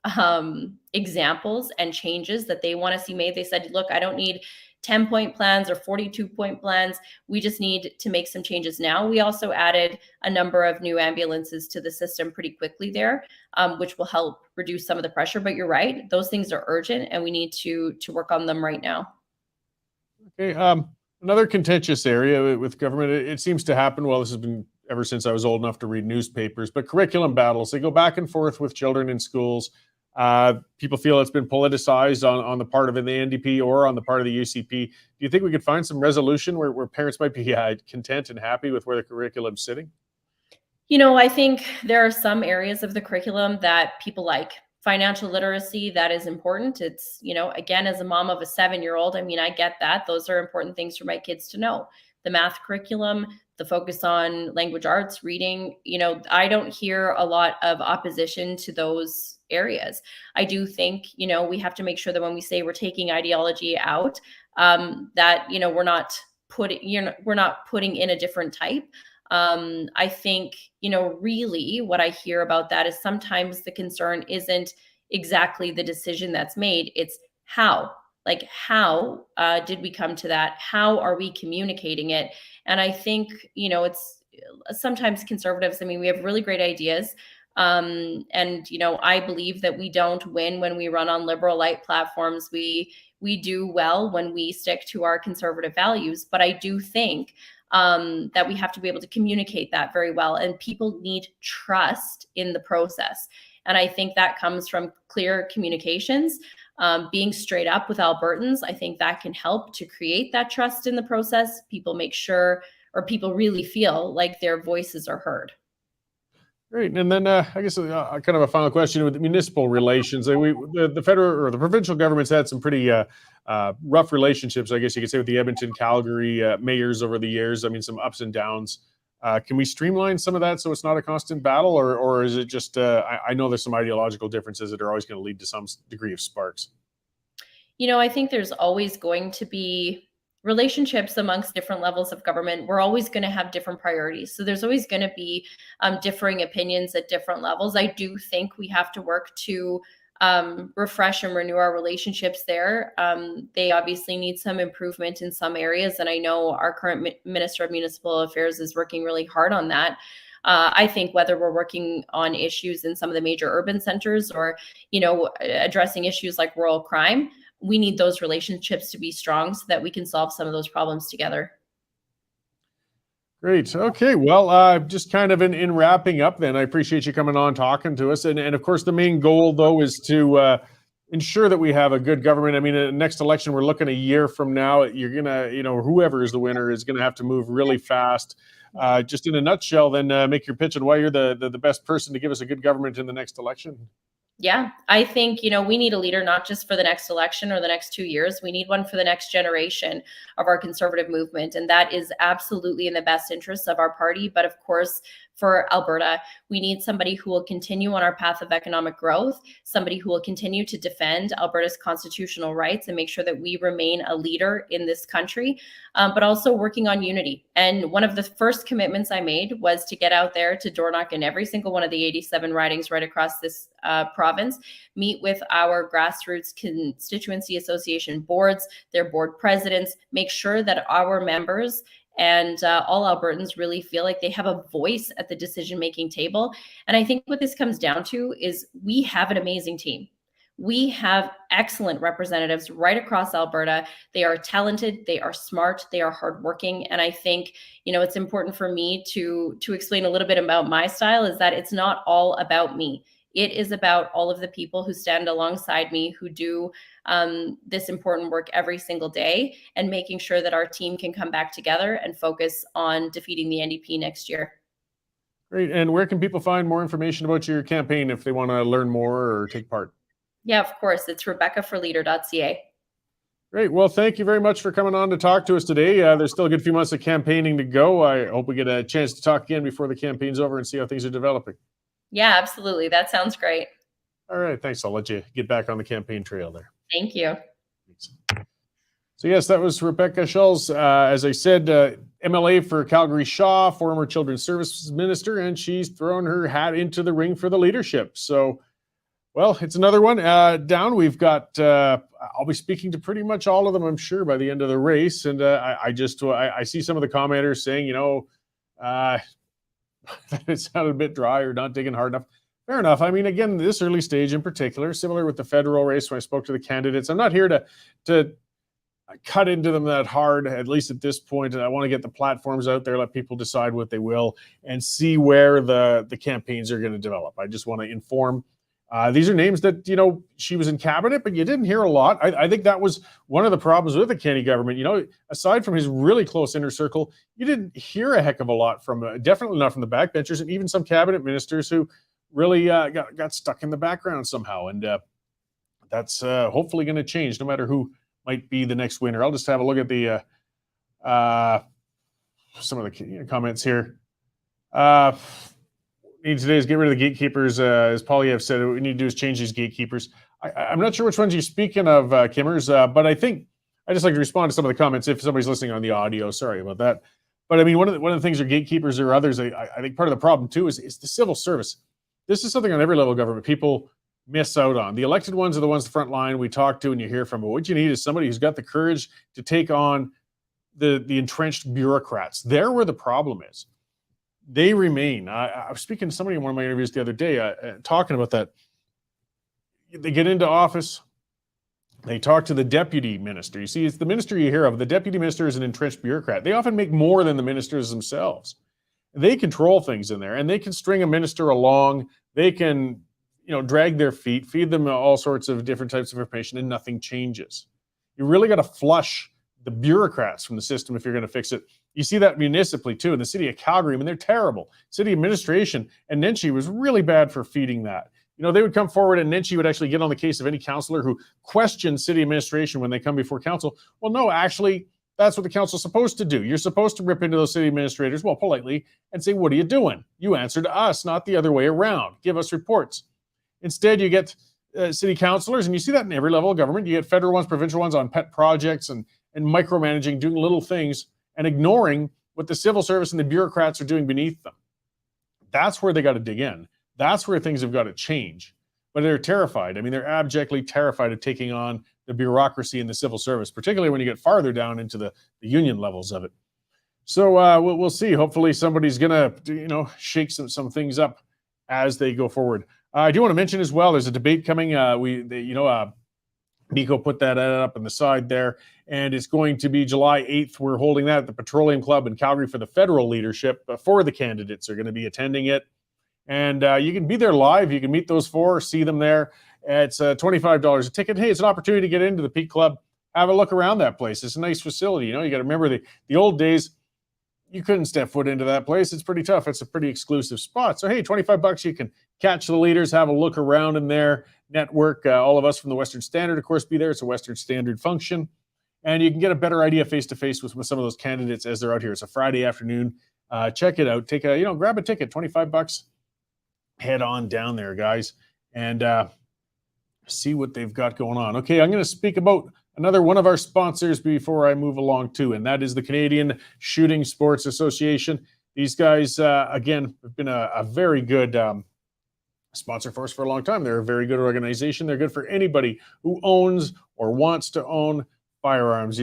examples and changes that they want to see made. They said, look, I don't need 10-point plans or 42-point plans. We just need to make some changes now. We also added a number of new ambulances to the system pretty quickly there, which will help reduce some of the pressure. But you're right, those things are urgent, and we need to work on them right now. Okay. Another contentious area with government, it seems to happen, well, this has been ever since I was old enough to read newspapers, but curriculum battles, they go back and forth with children in schools. People feel it's been politicized on the part of the NDP or on the part of the UCP. Do you think we could find some resolution where parents might be content and happy with where the curriculum's sitting? I think there are some areas of the curriculum that people like. Financial literacy, that is important. It's, again, as a mom of a 7-year-old, I get that. Those are important things for my kids to know. The math curriculum, the focus on language arts, reading, I don't hear a lot of opposition to those areas. I do think, we have to make sure that when we say we're taking ideology out, that, we're not putting in a different type. I think, really what I hear about that is sometimes the concern isn't exactly the decision that's made. It's how. Like, how did we come to that? How are we communicating it? And I think, it's sometimes conservatives, we have really great ideas. And, I believe that we don't win when we run on liberal light platforms. We do well when we stick to our conservative values. But I do think that we have to be able to communicate that very well. And people need trust in the process. And I think that comes from clear communications, being straight up with Albertans. I think that can help to create that trust in the process. People make sure, or people really feel like their voices are heard. Great. And then I guess kind of a final question with municipal relations. The federal or the provincial government's had some pretty rough relationships, I guess you could say, with the Edmonton, Calgary mayors over the years. Some ups and downs. Can we streamline some of that so it's not a constant battle, or is it just, I know there's some ideological differences that are always going to lead to some degree of sparks? I think there's always going to be relationships amongst different levels of government. We're always going to have different priorities. So there's always going to be differing opinions at different levels. I do think we have to work to refresh and renew our relationships there. They obviously need some improvement in some areas. And I know our current Minister of Municipal Affairs is working really hard on that. I think whether we're working on issues in some of the major urban centers or, addressing issues like rural crime, we need those relationships to be strong so that we can solve some of those problems together. Great. Okay. Well, just kind of in wrapping up then, I appreciate you coming on, talking to us. And of course, the main goal, though, is to ensure that we have a good government. Next election, we're looking a year from now. You're going to, whoever is the winner is going to have to move really fast. Just in a nutshell, then make your pitch on why you're the best person to give us a good government in the next election. Yeah, I think, we need a leader, not just for the next election or the next 2 years. We need one for the next generation of our conservative movement. And that is absolutely in the best interests of our party. But of course, for Alberta, we need somebody who will continue on our path of economic growth, somebody who will continue to defend Alberta's constitutional rights and make sure that we remain a leader in this country, but also working on unity. And one of the first commitments I made was to get out there to door knock in every single one of the 87 ridings right across this province, meet with our grassroots constituency association boards, their board presidents, make sure that our members and all Albertans really feel like they have a voice at the decision-making table. And I think what this comes down to is we have an amazing team. We have excellent representatives right across Alberta. They are talented, they are smart, they are hardworking. And I think, it's important for me to explain a little bit about my style, is that it's not all about me. It is about all of the people who stand alongside me, who do this important work every single day, and making sure that our team can come back together and focus on defeating the NDP next year. Great. And where can people find more information about your campaign if they want to learn more or take part? Yeah, of course. It's rebeccaforleader.ca. Great. Well, thank you very much for coming on to talk to us today. There's still a good few months of campaigning to go. I hope we get a chance to talk again before the campaign's over and see how things are developing. Yeah, absolutely. That sounds great. All right. Thanks. I'll let you get back on the campaign trail there. Thank you. So yes, that was Rebecca Schulz. As I said, MLA for Calgary Shaw, former Children's Services Minister, and she's thrown her hat into the ring for the leadership. So, well, it's another one down. We've got, I'll be speaking to pretty much all of them, I'm sure, by the end of the race. And I see some of the commenters saying, it sounded a bit dry or not digging hard enough. Fair enough. Again, this early stage in particular, similar with the federal race when I spoke to the candidates, I'm not here to cut into them that hard, at least at this point. I want to get the platforms out there, let people decide what they will, and see where the campaigns are going to develop. I just want to inform. These are names that, she was in cabinet, but you didn't hear a lot. I think that was one of the problems with the Kenney government. Aside from his really close inner circle, you didn't hear a heck of a lot from, definitely not from the backbenchers, and even some cabinet ministers who really got stuck in the background somehow. And that's hopefully going to change, no matter who might be the next winner. I'll just have a look at the some of the comments here. Need today is get rid of the gatekeepers. As Polyev said, what we need to do is change these gatekeepers. I'm not sure which ones you're speaking of, Kimmers, but I think I just like to respond to some of the comments if somebody's listening on the audio. Sorry about that. But I mean, one of the things are gatekeepers or others. I think part of the problem too is the civil service. This is something on every level of government people miss out on. The elected ones are the ones the front line we talk to and you hear from. But what you need is somebody who's got the courage to take on the entrenched bureaucrats. They're where the problem is. They remain. I was speaking to somebody in one of my interviews the other day, talking about that. They get into office, they talk to the deputy minister. You see, it's the minister you hear of. The deputy minister is an entrenched bureaucrat. They often make more than the ministers themselves. They control things in there, and they can string a minister along. They can, drag their feet, feed them all sorts of different types of information, and nothing changes. You really got to flush the bureaucrats from the system if you're going to fix it. You see that municipally too, in the city of Calgary. I mean, they're terrible. City administration, and Nenshi was really bad for feeding that. They would come forward and Nenshi would actually get on the case of any councillor who questioned city administration when they come before council. Well, no, actually, that's what the council's supposed to do. You're supposed to rip into those city administrators, well, politely, and say, what are you doing? You answer to us, not the other way around. Give us reports. Instead, you get city councillors, and you see that in every level of government. You get federal ones, provincial ones on pet projects and micromanaging, doing little things and ignoring what the civil service and the bureaucrats are doing beneath them. That's where they got to dig in. That's where things have got to change. But they're terrified. I mean, they're abjectly terrified of taking on the bureaucracy in the civil service, particularly when you get farther down into the union levels of it. So we'll see. Hopefully somebody's going to, shake some things up as they go forward. I do want to mention as well, there's a debate coming. Nico put that up on the side there, and it's going to be July 8th. We're holding that at the Petroleum Club in Calgary for the federal leadership. For the candidates are going to be attending it, and you can be there live. You can meet those four, see them there. It's $25 a ticket. Hey, it's an opportunity to get into the Peak Club, have a look around that place. It's a nice facility. You got to remember the old days. You couldn't step foot into that place. It's pretty tough. It's a pretty exclusive spot. So, hey, $25, you can catch the leaders, have a look around in there, network. All of us from the Western Standard, of course, be there. It's a Western Standard function. And you can get a better idea face-to-face with some of those candidates as they're out here. It's a Friday afternoon. Check it out. Grab a ticket, $25. Head on down there, guys, and see what they've got going on. Okay, I'm going to speak about another one of our sponsors before I move along too, and that is the Canadian Shooting Sports Association. These guys, again, have been a very good sponsor for us for a long time. They're a very good organization. They're good for anybody who owns or wants to own firearms,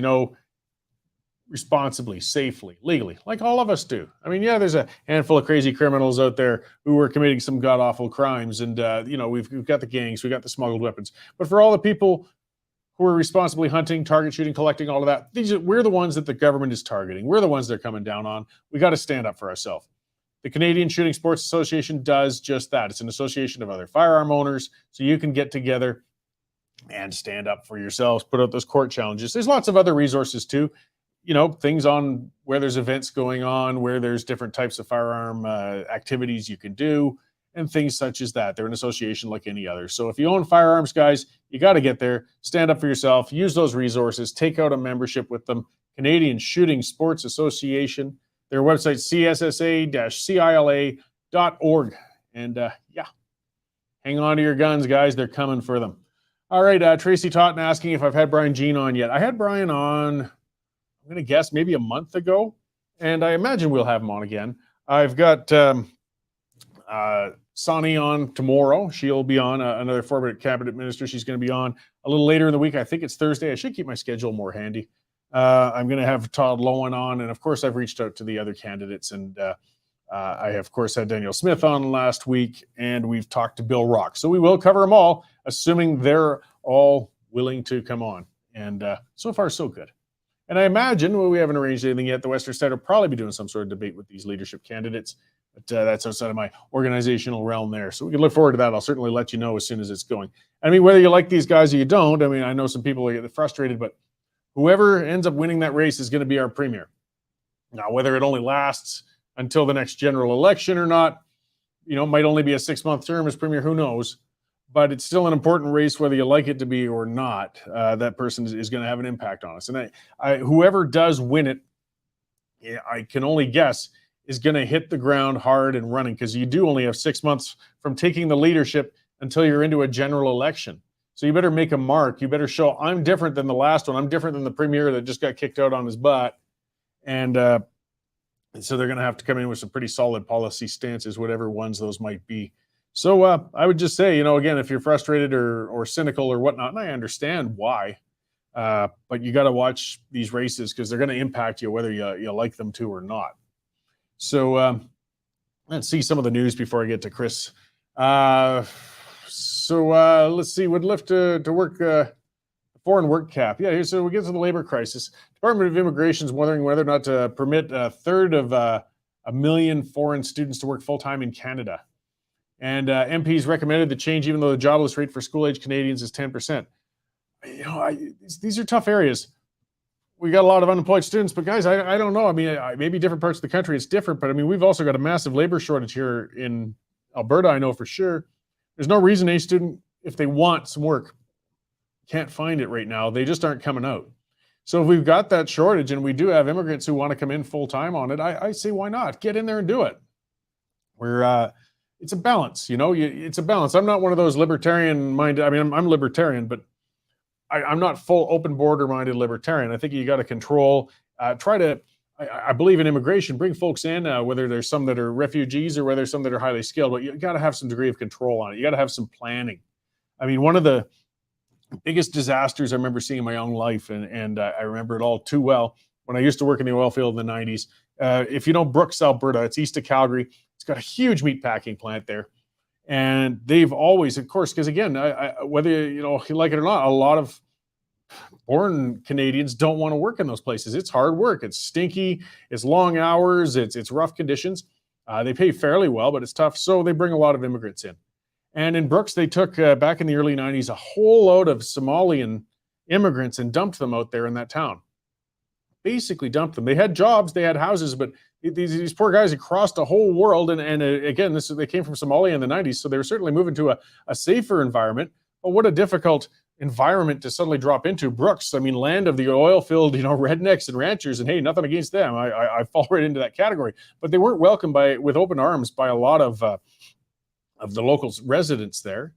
responsibly, safely, legally, like all of us do. I mean, yeah, there's a handful of crazy criminals out there who are committing some god-awful crimes, and, we've got the gangs, we've got the smuggled weapons. But for all the people who are responsibly hunting, target shooting, collecting, all of that, we're the ones that the government is targeting. We're the ones they're coming down on. We got to stand up for ourselves. The Canadian Shooting Sports Association does just that. It's an association of other firearm owners, so you can get together and stand up for yourselves, put out those court challenges. There's lots of other resources too. Things on where there's events going on, where there's different types of firearm activities you can do, and things such as that. They're an association like any other. So if you own firearms, guys, you got to get there, stand up for yourself, use those resources, take out a membership with them. Canadian Shooting Sports Association. Their website, cssa-cila.org. And hang on to your guns, guys. They're coming for them. All right, Tracy Totten asking if I've had Brian Jean on yet. I had Brian on, I'm going to guess, maybe a month ago, and I imagine we'll have him on again. I've got Sonny on tomorrow. She'll be on, another former cabinet minister. She's going to be on a little later in the week. I think it's Thursday. I should keep my schedule more handy. I'm going to have Todd Lowen on, and of course, I've reached out to the other candidates, and I, of course, had Daniel Smith on last week, and we've talked to Bill Rock. So we will cover them all, assuming they're all willing to come on. And so far, so good. And I imagine, well, we haven't arranged anything yet, the Western State will probably be doing some sort of debate with these leadership candidates. But that's outside of my organizational realm there. So we can look forward to that. I'll certainly let you know as soon as it's going. I mean, whether you like these guys or you don't, I mean, I know some people get frustrated, but whoever ends up winning that race is going to be our premier. Now, whether it only lasts until the next general election or not, might only be a 6-month term as premier, who knows? But it's still an important race, whether you like it to be or not. That person is going to have an impact on us. And whoever does win it, I can only guess, is going to hit the ground hard and running, because you do only have 6 months from taking the leadership until you're into a general election. So you better make a mark. You better show, I'm different than the last one. I'm different than the premier that just got kicked out on his butt. And so they're going to have to come in with some pretty solid policy stances, whatever ones those might be. So I would just say, again, if you're frustrated or cynical or whatnot, and I understand why, but you got to watch these races because they're going to impact you whether you like them to or not. So let's see some of the news before I get to Chris. Let's see. Would lift to work foreign work cap. Yeah, so we get to the labor crisis. Department of Immigration is wondering whether or not to permit a third of 1 million foreign students to work full-time in Canada. And MPs recommended the change, even though the jobless rate for school-age Canadians is 10%. These are tough areas. We got a lot of unemployed students, but guys, I don't know. I mean, maybe different parts of the country it's different, but I mean, we've also got a massive labor shortage here in Alberta. I know for sure. There's no reason a student, if they want some work, can't find it right now. They just aren't coming out. So if we've got that shortage and we do have immigrants who want to come in full time on it, I say, why not? Get in there and do it. It's a balance, it's a balance. I'm not one of those libertarian minded. I mean, I'm libertarian, but I'm not full open border minded libertarian. I think you got to control, I believe in immigration, bring folks in, whether there's some that are refugees or whether some that are highly skilled, but you got to have some degree of control on it. You got to have some planning. I mean, one of the biggest disasters I remember seeing in my own life, and I remember it all too well, when I used to work in the oil field in the 90s. If you know Brooks, Alberta, it's east of Calgary. It's got a huge meat packing plant there. And they've always, of course, because again, whether you like it or not, a lot of born Canadians don't want to work in those places. It's hard work. It's stinky. It's long hours. It's rough conditions. They pay fairly well, but it's tough. So they bring a lot of immigrants in. And in Brooks, they took, back in the early 90s, a whole load of Somalian immigrants and dumped them out there in that town. Basically dumped them. They had jobs, they had houses, but these poor guys had crossed a whole world. And again, they came from Somalia in the 90s, so they were certainly moving to a safer environment. But what a difficult environment to suddenly drop into. Brooks, I mean, land of the oil field, rednecks and ranchers, and hey, nothing against them. I fall right into that category. But they weren't welcomed with open arms by a lot of the local residents there.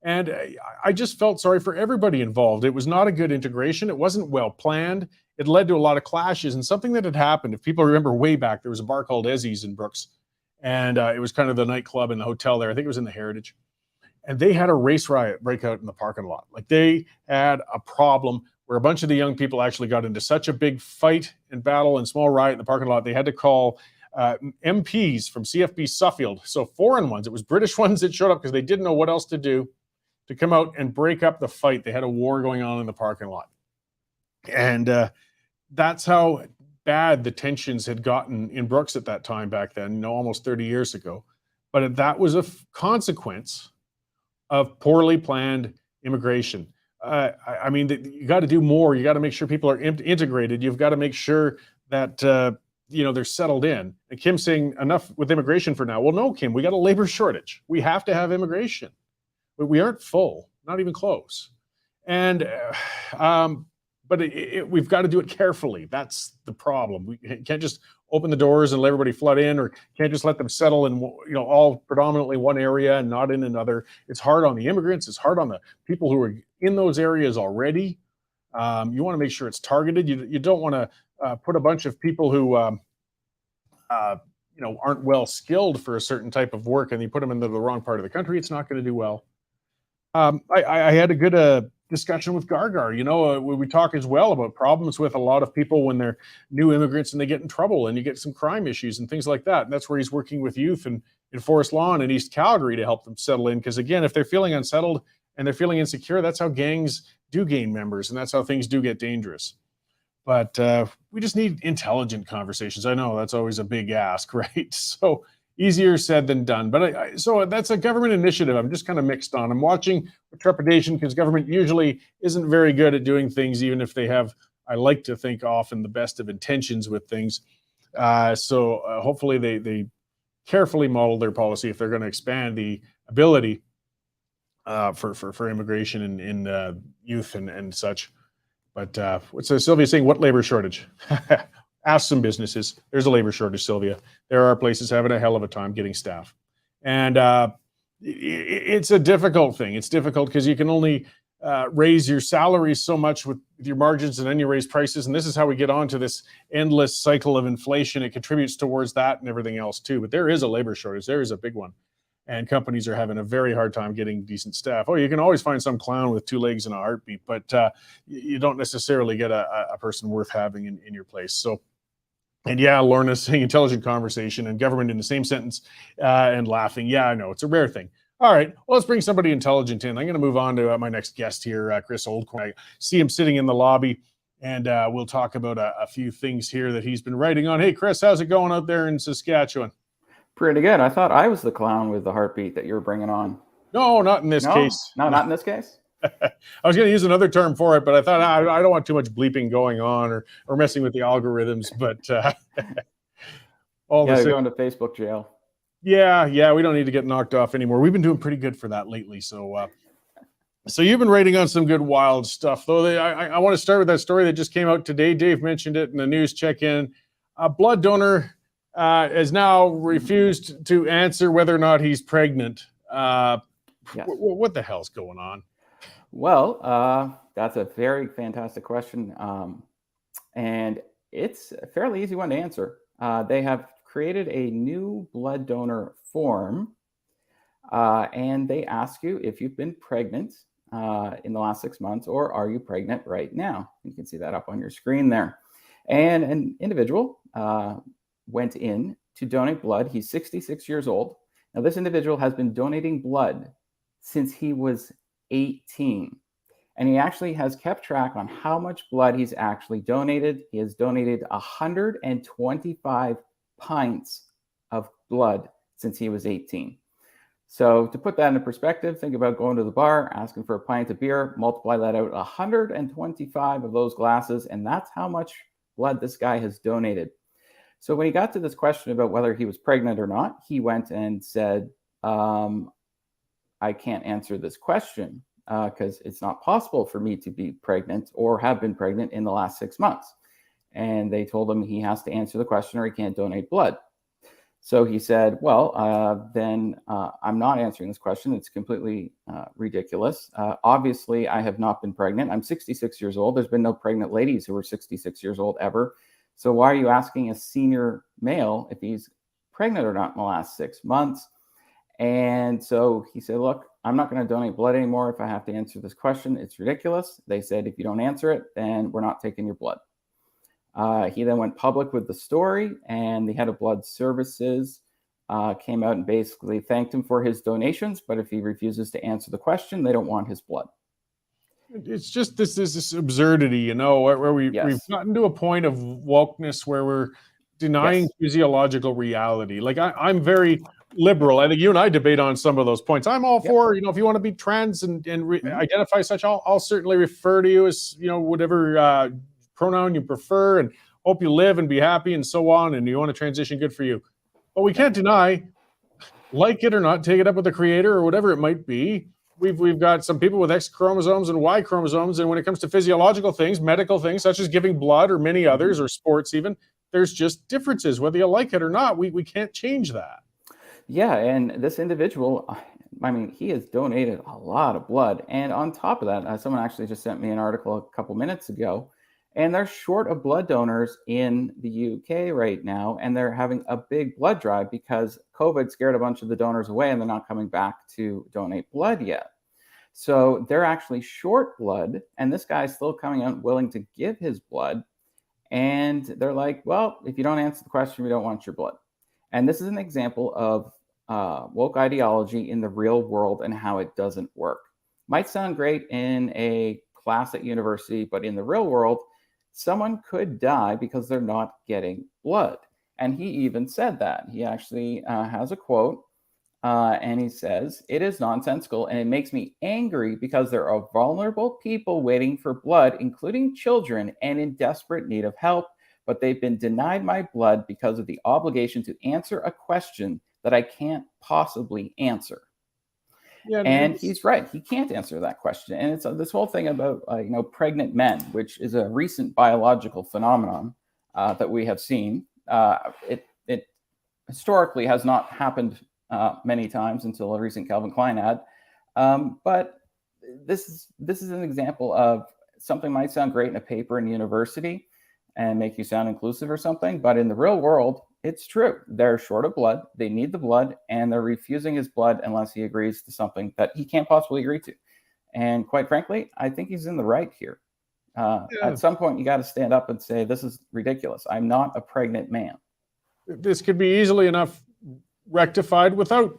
And I just felt sorry for everybody involved. It was not a good integration. It wasn't well planned. It led to a lot of clashes. And something that had happened, if people remember way back, there was a bar called Ezzy's in Brooks. And it was kind of the nightclub and the hotel there. I think it was in the Heritage. And they had a race riot break out in the parking lot. Like, they had a problem where a bunch of the young people actually got into such a big fight and battle and small riot in the parking lot, they had to call MPs from CFB Suffield. So foreign ones, it was British ones that showed up because they didn't know what else to do, to come out and break up the fight. They had a war going on in the parking lot. And that's how bad the tensions had gotten in Brooks at that time back then, almost 30 years ago. But that was a consequence of poorly planned immigration. I mean, you got to do more. You got to make sure people are integrated. You've got to make sure that, they're settled in. And Kim's saying enough with immigration for now. Well, no, Kim, we got a labor shortage. We have to have immigration. But we aren't full, not even close. And, but we've got to do it carefully. That's the problem. We can't just open the doors and let everybody flood in, or can't just let them settle in, all predominantly one area and not in another. It's hard on the immigrants. It's hard on the people who are in those areas already. You want to make sure it's targeted. You don't want to put a bunch of people who, aren't well skilled for a certain type of work, and you put them into the wrong part of the country. It's not going to do well. I had a good discussion with Gargar. We talk as well about problems with a lot of people when they're new immigrants and they get in trouble, and you get some crime issues and things like that. And that's where he's working with youth in Forest Lawn and East Calgary to help them settle in. Because again, if they're feeling unsettled and they're feeling insecure, that's how gangs do gain members, and that's how things do get dangerous. but we just need intelligent conversations. I know that's always a big ask, right? So easier said than done. But so that's a government initiative I'm just kind of mixed on. I'm watching with trepidation because government usually isn't very good at doing things, even if they have, I like to think, often the best of intentions with things. So hopefully they carefully model their policy if they're going to expand the ability for immigration in youth and such. But what's Sylvia saying? What labor shortage? Ask some businesses. There's a labor shortage, Sylvia. There are places having a hell of a time getting staff. And it's a difficult thing. It's difficult because you can only raise your salaries so much with your margins, and then you raise prices. And this is how we get onto this endless cycle of inflation. It contributes towards that and everything else too. But there is a labor shortage. There is a big one. And companies are having a very hard time getting decent staff. Oh, you can always find some clown with 2 legs and a heartbeat, but you don't necessarily get a person worth having in your place. So, and yeah, Lorna's saying intelligent conversation and government in the same sentence and laughing. Yeah, I know. It's a rare thing. All right, well, let's bring somebody intelligent in. I'm going to move on to my next guest here, Chris Oldcorn. I see him sitting in the lobby, and we'll talk about a few things here that he's been writing on. Hey, Chris, how's it going out there in Saskatchewan? Pretty good. I thought I was the clown with the heartbeat that you were bringing on. No, not in this case. No, not in this case. I was going to use another term for it, but I thought I don't want too much bleeping going on or messing with the algorithms. But you're going to Facebook jail. Yeah, we don't need to get knocked off anymore. We've been doing pretty good for that lately. So you've been writing on some good wild stuff, though. I want to start with that story that just came out today. Dave mentioned it in the news check-in. A blood donor has now refused to answer whether or not he's pregnant. Yes. What the hell's going on? Well, that's a very fantastic question. And it's a fairly easy one to answer. They have created a new blood donor form, and they ask you if you've been pregnant in the last 6 months, or are you pregnant right now? You can see that up on your screen there. And an individual went in to donate blood. He's 66 years old. Now, this individual has been donating blood since he was 18. And he actually has kept track on how much blood he's actually donated. He has donated 125 pints of blood since he was 18. So to put that into perspective, think about going to the bar, asking for a pint of beer, multiply that out, 125 of those glasses, and that's how much blood this guy has donated. So when he got to this question about whether he was pregnant or not, he went and said, I can't answer this question because it's not possible for me to be pregnant or have been pregnant in the last 6 months. And they told him he has to answer the question or he can't donate blood. So he said, well, then I'm not answering this question. It's completely ridiculous. Obviously, I have not been pregnant. I'm 66 years old. There's been no pregnant ladies who are 66 years old ever. So why are you asking a senior male if he's pregnant or not in the last 6 months? And so he said, look, I'm not going to donate blood anymore if I have to answer this question. It's ridiculous. They said, if you don't answer it, then we're not taking your blood. He then went public with the story, and the head of blood services came out and basically thanked him for his donations. But if he refuses to answer the question, they don't want his blood. It's just this absurdity, where we've gotten to a point of wokeness where we're denying physiological reality. Like I'm very liberal. I think you and I debate on some of those points. I'm all for, if you want to be trans and identify such, I'll certainly refer to you as, whatever pronoun you prefer, and hope you live and be happy and so on. And you want to transition, good for you. But we can't deny, like it or not, take it up with the creator or whatever it might be. We've got some people with X chromosomes and Y chromosomes. And when it comes to physiological things, medical things, such as giving blood or many others, or sports even, there's just differences, whether you like it or not. We can't change that. Yeah, and this individual, he has donated a lot of blood. And on top of that, someone actually just sent me an article a couple minutes ago, and they're short of blood donors in the UK right now, and they're having a big blood drive because COVID scared a bunch of the donors away, and they're not coming back to donate blood yet. So they're actually short blood, and this guy's still coming out willing to give his blood. And they're like, well, if you don't answer the question, we don't want your blood. And this is an example of woke ideology in the real world and how it doesn't work. Might sound great in a class at university, but in the real world, someone could die because they're not getting blood. And he even said that. He actually has a quote, and he says, "It is nonsensical, and it makes me angry because there are vulnerable people waiting for blood, including children, and in desperate need of help, but they've been denied my blood because of the obligation to answer a question that I can't possibly answer." Yeah, And he's right. He can't answer that question. And it's this whole thing about, pregnant men, which is a recent biological phenomenon that we have seen. It historically has not happened many times until a recent Calvin Klein ad. But this is an example of something might sound great in a paper in university and make you sound inclusive or something, but in the real world, it's true. They're short of blood. They need the blood, and they're refusing his blood unless he agrees to something that he can't possibly agree to. And quite frankly, I think he's in the right here. At some point, you got to stand up and say, this is ridiculous. I'm not a pregnant man. This could be easily enough rectified without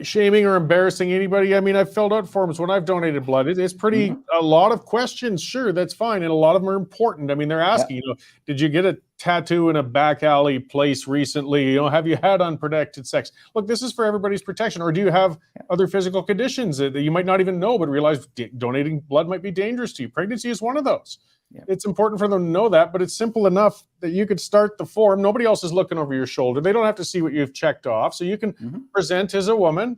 shaming or embarrassing anybody. I mean, I've filled out forms when I've donated blood. It's pretty, a lot of questions. Sure, that's fine. And a lot of them are important. I mean, they're asking, did you get a tattoo in a back alley place recently? Have you had unprotected sex? Look, this is for everybody's protection. Or do you have other physical conditions that you might not even know, but realize donating blood might be dangerous to you? Pregnancy is one of those. Yeah. It's important for them to know that, but it's simple enough that you could start the form. Nobody else is looking over your shoulder. They don't have to see what you've checked off. So you can present as a woman,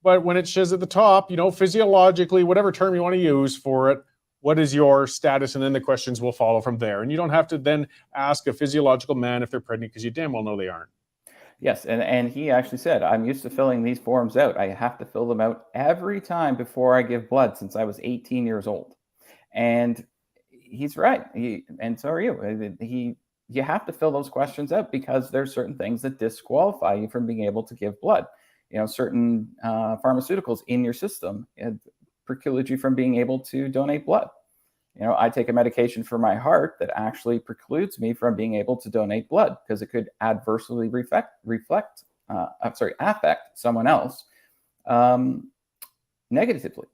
but when it says at the top, physiologically, whatever term you want to use for it, what is your status? And then the questions will follow from there. And you don't have to then ask a physiological man if they're pregnant, because you damn well know they aren't. Yes, and he actually said, I'm used to filling these forms out. I have to fill them out every time before I give blood since I was 18 years old. And he's right. And so are you. You have to fill those questions out because there's certain things that disqualify you from being able to give blood. Certain pharmaceuticals in your system preclude you from being able to donate blood. I take a medication for my heart that actually precludes me from being able to donate blood because it could adversely affect someone else negatively.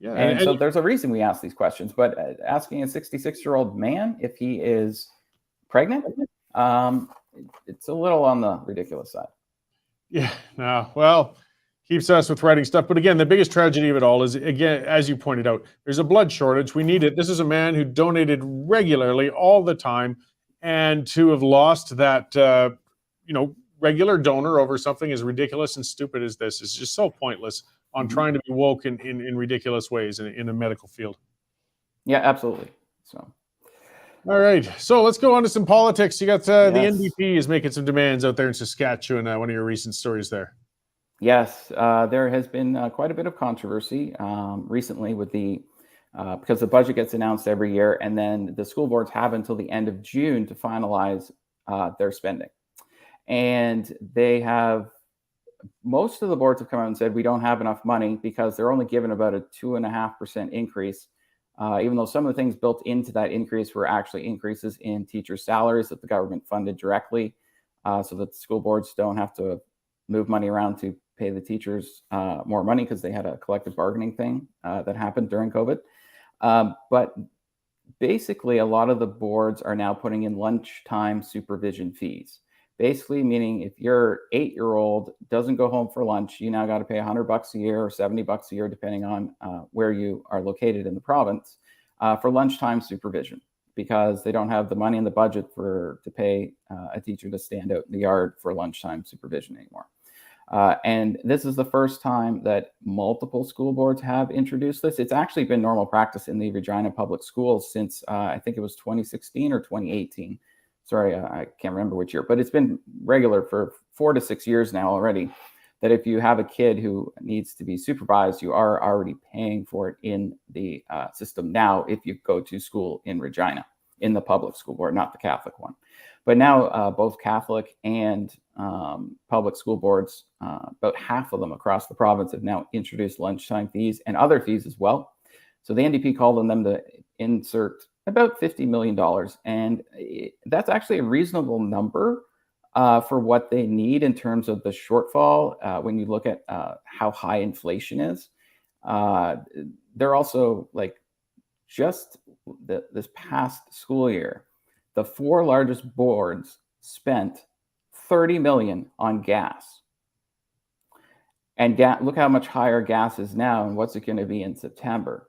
Yeah, and so there's a reason we ask these questions. But asking a 66-year-old man if he is pregnant, it's a little on the ridiculous side. Yeah, no, well, keeps us with writing stuff. But again, the biggest tragedy of it all is, again, as you pointed out, there's a blood shortage. We need it. This is a man who donated regularly all the time, and to have lost that, regular donor over something as ridiculous and stupid as this is just so pointless on trying to be woke in ridiculous ways in a medical field. Yeah, absolutely. So. All right, so let's go on to some politics. You got the NDP is making some demands out there in Saskatchewan. One of your recent stories there. Yes, there has been quite a bit of controversy recently with because the budget gets announced every year, and then the school boards have until the end of June to finalize their spending. And most of the boards have come out and said we don't have enough money because they're only given about a 2.5% increase. Even though some of the things built into that increase were actually increases in teachers' salaries that the government funded directly, so that the school boards don't have to move money around to pay the teachers more money because they had a collective bargaining thing that happened during COVID. But basically, a lot of the boards are now putting in lunchtime supervision fees. Basically meaning if your 8-year-old doesn't go home for lunch, you now got to pay $100 a year or $70 a year, depending on where you are located in the province, for lunchtime supervision, because they don't have the money in the budget to pay a teacher to stand out in the yard for lunchtime supervision anymore. And this is the first time that multiple school boards have introduced this. It's actually been normal practice in the Regina Public Schools since I think it was 2016 or 2018. Sorry, I can't remember which year, but it's been regular for 4 to 6 years now already, that if you have a kid who needs to be supervised, you are already paying for it in the system now if you go to school in Regina, in the public school board, not the Catholic one. But now both Catholic and public school boards, about half of them across the province, have now introduced lunchtime fees and other fees as well. So the NDP called on them to insert about $50 million. And that's actually a reasonable number for what they need in terms of the shortfall. When you look at how high inflation is, they're also just this past school year, the 4 largest boards spent $30 million on gas. And look how much higher gas is now, and what's it going to be in September.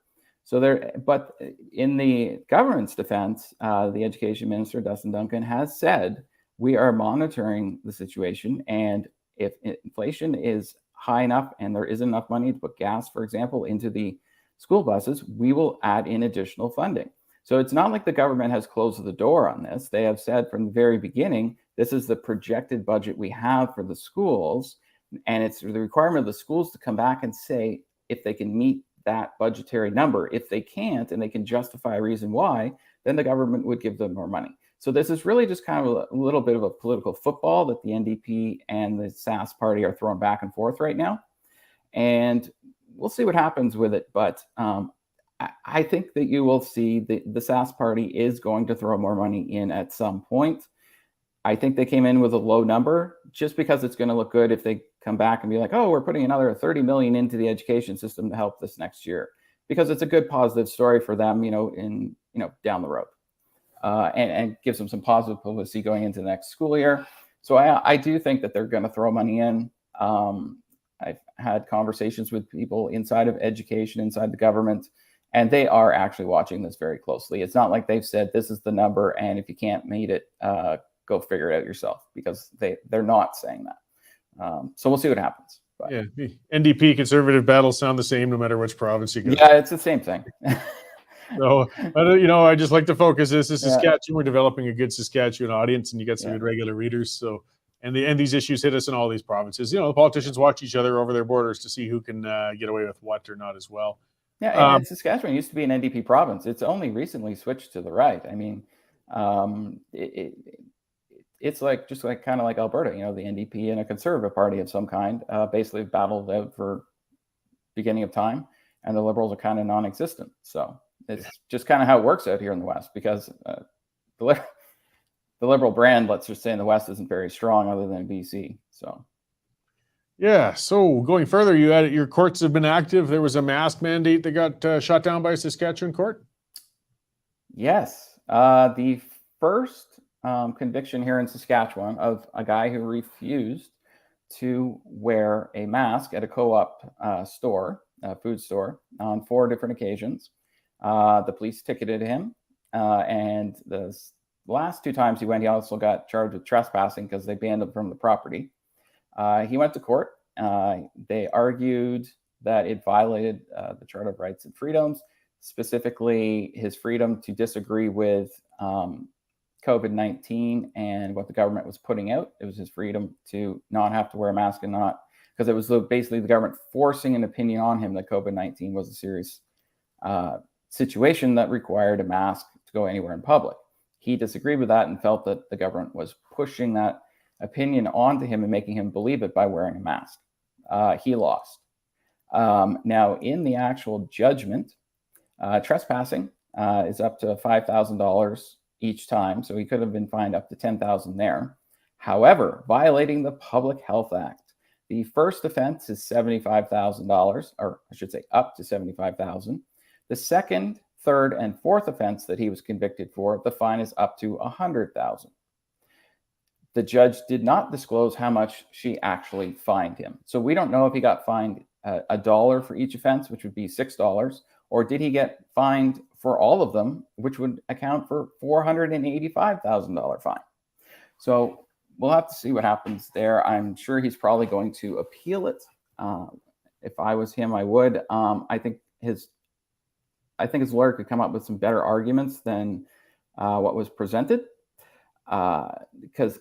But in the government's defense, the education minister, Dustin Duncan, has said, we are monitoring the situation, and if inflation is high enough and there isn't enough money to put gas, for example, into the school buses, we will add in additional funding. So it's not like the government has closed the door on this. They have said from the very beginning, this is the projected budget we have for the schools, and it's the requirement of the schools to come back and say if they can meet that budgetary number. If they can't, and they can justify a reason why, then the government would give them more money. So this is really just kind of a little bit of a political football that the NDP and the SAS party are throwing back and forth right now. And we'll see what happens with it. But I think that you will see the SAS party is going to throw more money in at some point. I think they came in with a low number just because it's going to look good if they come back and be like, oh, we're putting another 30 million into the education system to help this next year, because it's a good positive story for them, down the road, and gives them some positive publicity going into the next school year. So I do think that they're going to throw money in. I've had conversations with people inside of education, inside the government, and they are actually watching this very closely. It's not like they've said, this is the number, and if you can't meet it, go figure it out yourself, because they're not saying that. So we'll see what happens. But, yeah, the NDP conservative battles sound the same no matter which province you go. Yeah, it's the same thing. So, I just like to focus. This is Saskatchewan. We're developing a good Saskatchewan audience, and you got some good regular readers. So, and these issues hit us in all these provinces. The politicians watch each other over their borders to see who can get away with what or not as well. Yeah, and Saskatchewan used to be an NDP province. It's only recently switched to the right. I mean, it's just kind of like Alberta, the NDP and a conservative party of some kind basically battled out for beginning of time, and the Liberals are kind of non-existent. So it's just kind of how it works out here in the West, because the Liberal brand, let's just say, in the West isn't very strong other than BC. So. Yeah. So going further, your courts have been active. There was a mask mandate that got shot down by a Saskatchewan court. Yes. The first conviction here in Saskatchewan of a guy who refused to wear a mask at a co-op store, food store, on 4 different occasions. The police ticketed him, and the last 2 times he went, he also got charged with trespassing because they banned him from the property. He went to court. They argued that it violated the Charter of Rights and Freedoms, specifically his freedom to disagree with COVID-19 and what the government was putting out. It was his freedom to not have to wear a mask, and not because it was basically the government forcing an opinion on him that COVID-19 was a serious situation that required a mask to go anywhere in public. He disagreed with that and felt that the government was pushing that opinion onto him and making him believe it by wearing a mask. He lost. Now, in the actual judgment, trespassing is up to $5,000 each time, so he could have been fined up to $10,000 there. However, violating the Public Health Act, the first offense is $75,000, or I should say up to $75,000. The second, third, and fourth offense that he was convicted for, the fine is up to $100,000. The judge did not disclose how much she actually fined him. So we don't know if he got fined $1 for each offense, which would be $6, or did he get fined for all of them, which would account for $485,000 fine. So we'll have to see what happens there. I'm sure he's probably going to appeal it. If I was him, I would. I think his lawyer could come up with some better arguments than what was presented, because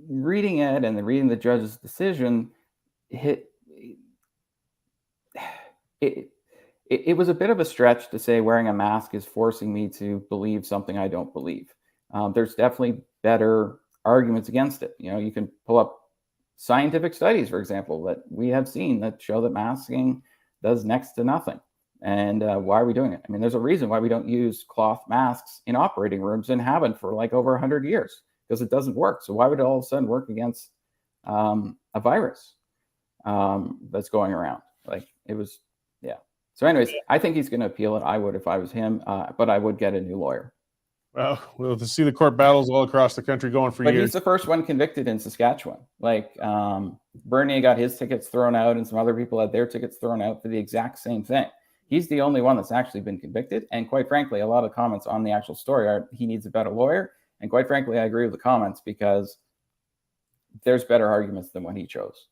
reading it and reading the judge's decision, it was a bit of a stretch to say wearing a mask is forcing me to believe something I don't believe. There's definitely better arguments against it. You can pull up scientific studies, for example, that we have seen that show that masking does next to nothing. And why are we doing it? I mean, there's a reason why we don't use cloth masks in operating rooms and haven't for like over 100 years, because it doesn't work. So why would it all of a sudden work against a virus that's going around? Like, it was, yeah. So anyways, I think he's going to appeal it. I would if I was him, but I would get a new lawyer. Well, we'll have to see the court battles all across the country going for But years. he's the first one convicted in Saskatchewan. Like Bernier got his tickets thrown out, and some other people had their tickets thrown out for the exact same thing. He's the only one that's actually been convicted. And quite frankly, a lot of comments on the actual story are he needs a better lawyer. And quite frankly, I agree with the comments because there's better arguments than what he chose.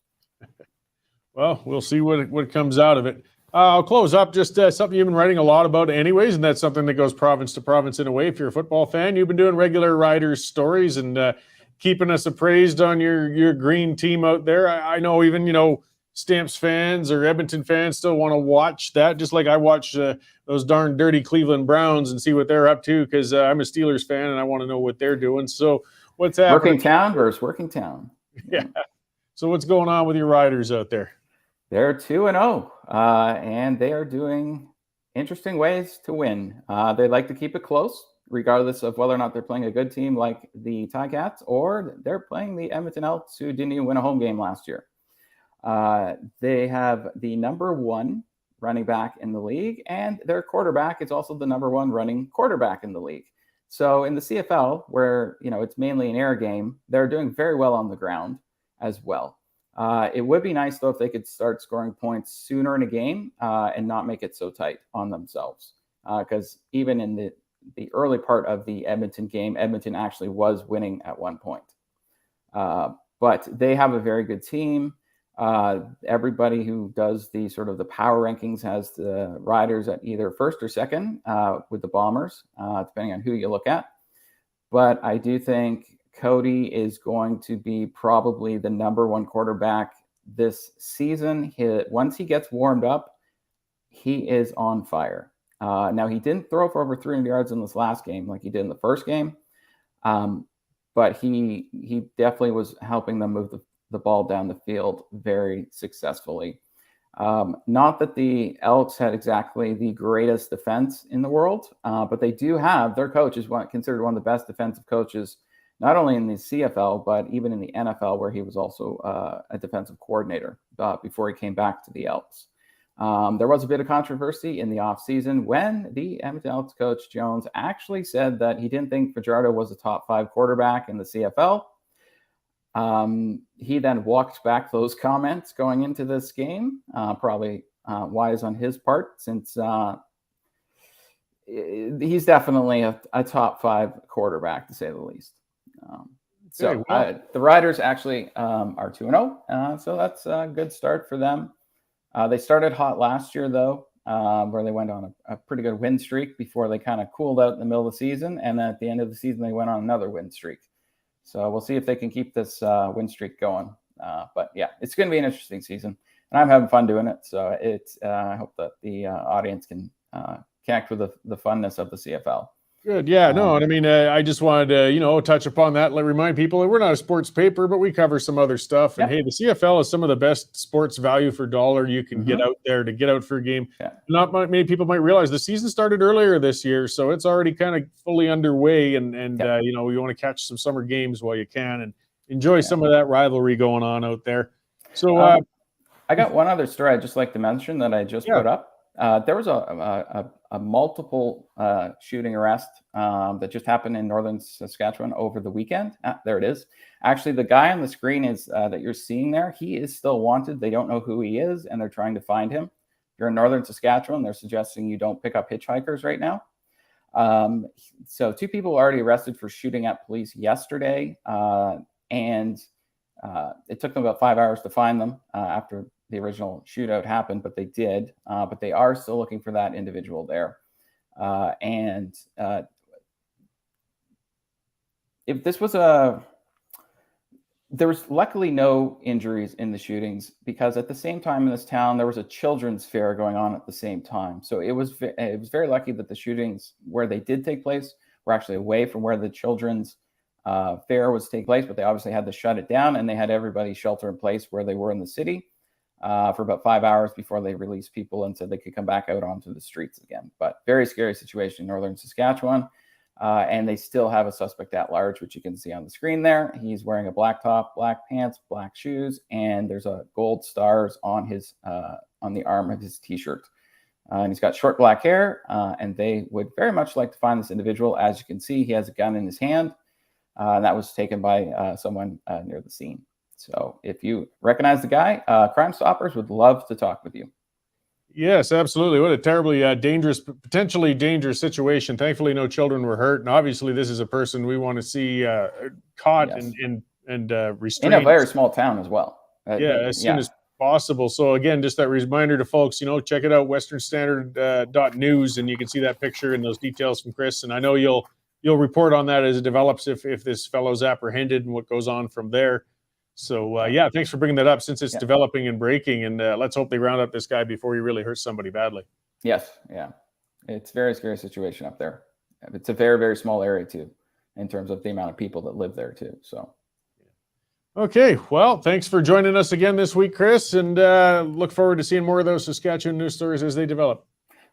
Well, we'll see what comes out of it. I'll close up just something you've been writing a lot about anyways, and that's something that goes province to province in a way. If you're a football fan, you've been doing regular Riders stories and keeping us appraised on your green team out there. I know even, Stamps fans or Edmonton fans still want to watch that, just like I watch those darn dirty Cleveland Browns and see what they're up to because I'm a Steelers fan and I want to know what they're doing. So what's happening? Working town versus working town. Yeah. So what's going on with your Riders out there? They're 2-0, and they are doing interesting ways to win. They like to keep it close, regardless of whether or not they're playing a good team like the Ticats or they're playing the Edmonton Elks, who didn't even win a home game last year. They have the number one running back in the league, and their quarterback is also the number one running quarterback in the league. So in the CFL, where it's mainly an air game, they're doing very well on the ground as well. It would be nice, though, if they could start scoring points sooner in a game and not make it so tight on themselves. Because even in the early part of the Edmonton game, Edmonton actually was winning at one point. But they have a very good team. Everybody who does the sort of the power rankings has the Riders at either first or second with the Bombers, depending on who you look at. But I do think Cody is going to be probably the number one quarterback this season. Once he gets warmed up, he is on fire. Now, he didn't throw for over 300 yards in this last game like he did in the first game, but he definitely was helping them move the ball down the field very successfully. Not that the Elks had exactly the greatest defense in the world, but they do have their coach is considered one of the best defensive coaches, not only in the CFL, but even in the NFL, where he was also a defensive coordinator before he came back to the Elks. There was a bit of controversy in the offseason when the Edmonton Elks coach Jones actually said that he didn't think Fajardo was a top 5 quarterback in the CFL. He then walked back those comments going into this game, probably wise on his part, since he's definitely a top 5 quarterback, to say the least. The Riders actually are 2-0, so that's a good start for them. They started hot last year, though, where they went on a pretty good win streak before they kind of cooled out in the middle of the season, and at the end of the season, they went on another win streak. So we'll see if they can keep this win streak going. But yeah, it's going to be an interesting season, and I'm having fun doing it. So I hope that the audience can connect with the funness of the CFL. Good. Yeah, no, and I mean, I just wanted to, touch upon that. Remind people that we're not a sports paper, but we cover some other stuff. And hey, the CFL is some of the best sports value for dollar you can get out there to get out for a game. Yeah. Not many people might realize the season started earlier this year, so it's already kind of fully underway. And you want to catch some summer games while you can and enjoy some of that rivalry going on out there. So I got one other story I'd just like to mention that I just put up. There was a multiple shooting arrest that just happened in northern Saskatchewan over the weekend. There it is. Actually, the guy on the screen is that you're seeing there. He is still wanted. They don't know who he is, and they're trying to find him. If you're in northern Saskatchewan, they're suggesting you don't pick up hitchhikers right now. So 2 people were already arrested for shooting at police yesterday, and it took them about 5 hours to find them after the original shootout happened, but they did. But they are still looking for that individual there. If this was there was luckily no injuries in the shootings, because at the same time in this town, there was a children's fair going on at the same time. So it was very lucky that the shootings where they did take place were actually away from where the children's fair was taking place, but they obviously had to shut it down, and they had everybody shelter in place where they were in the city for about 5 hours before they released people and said they could come back out onto the streets again. But very scary situation in northern Saskatchewan. And they still have a suspect at large, which you can see on the screen there. He's wearing a black top, black pants, black shoes, and there's a gold stars on his on the arm of his T-shirt. And he's got short black hair, and they would very much like to find this individual. As you can see, he has a gun in his hand, and that was taken by someone near the scene. So if you recognize the guy, Crime Stoppers would love to talk with you. Yes, absolutely. What a terribly dangerous, potentially dangerous situation. Thankfully, no children were hurt. And obviously, this is a person we want to see caught Yes. and restrained. In a very small town as well. As soon as possible. So again, just that reminder to folks, check it out, westernstandard.news, and you can see that picture and those details from Chris. And I know you'll report on that as it develops if this fellow's apprehended and what goes on from there. So thanks for bringing that up since it's developing and breaking, and let's hope they round up this guy before he really hurts somebody badly. Yes, yeah. It's a very scary situation up there. It's a very, very small area too, in terms of the amount of people that live there too. So. Okay, well, thanks for joining us again this week, Chris, and look forward to seeing more of those Saskatchewan news stories as they develop.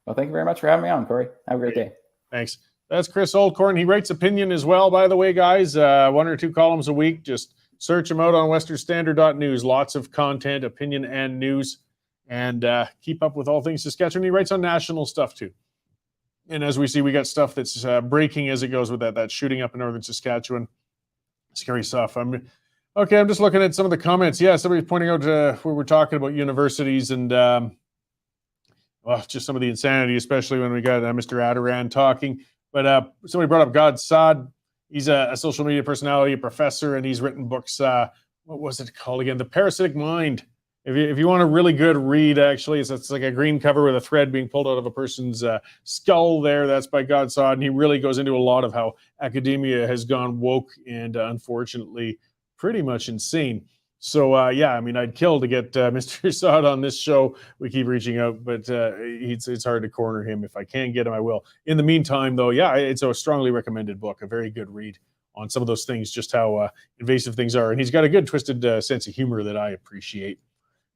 Well, thank you very much for having me on, Cory. Have a great day. Thanks. That's Chris Oldcorn. He writes opinion as well, by the way, guys. 1 or 2 columns a week. Just search him out on westernstandard.news. Lots of content, opinion, and news. And keep up with all things Saskatchewan. He writes on national stuff, too. And as we see, we got stuff that's breaking as it goes with that shooting up in northern Saskatchewan. Scary stuff. I'm just looking at some of the comments. Yeah, somebody's pointing out where we're talking about universities and just some of the insanity, especially when we got Mr. Adoran talking. But somebody brought up God Saad. He's a social media personality, a professor, and he's written books. What was it called again? The Parasitic Mind. If you want a really good read, actually, it's like a green cover with a thread being pulled out of a person's skull there. That's by God Saad. And he really goes into a lot of how academia has gone woke and unfortunately pretty much insane. So, I'd kill to get Mr. Saad on this show. We keep reaching out, but it's hard to corner him. If I can get him, I will. In the meantime, though, it's a strongly recommended book, a very good read on some of those things, just how invasive things are. And he's got a good twisted sense of humor that I appreciate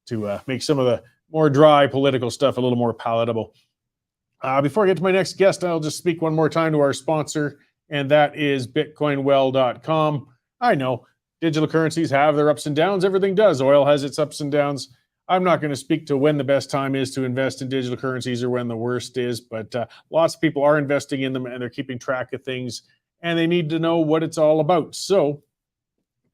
to make some of the more dry political stuff a little more palatable. Before I get to my next guest, I'll just speak one more time to our sponsor, and that is bitcoinwell.com. I know digital currencies have their ups and downs. Everything does. Oil has its ups and downs. I'm not going to speak to when the best time is to invest in digital currencies or when the worst is, but lots of people are investing in them and they're keeping track of things and they need to know what it's all about. So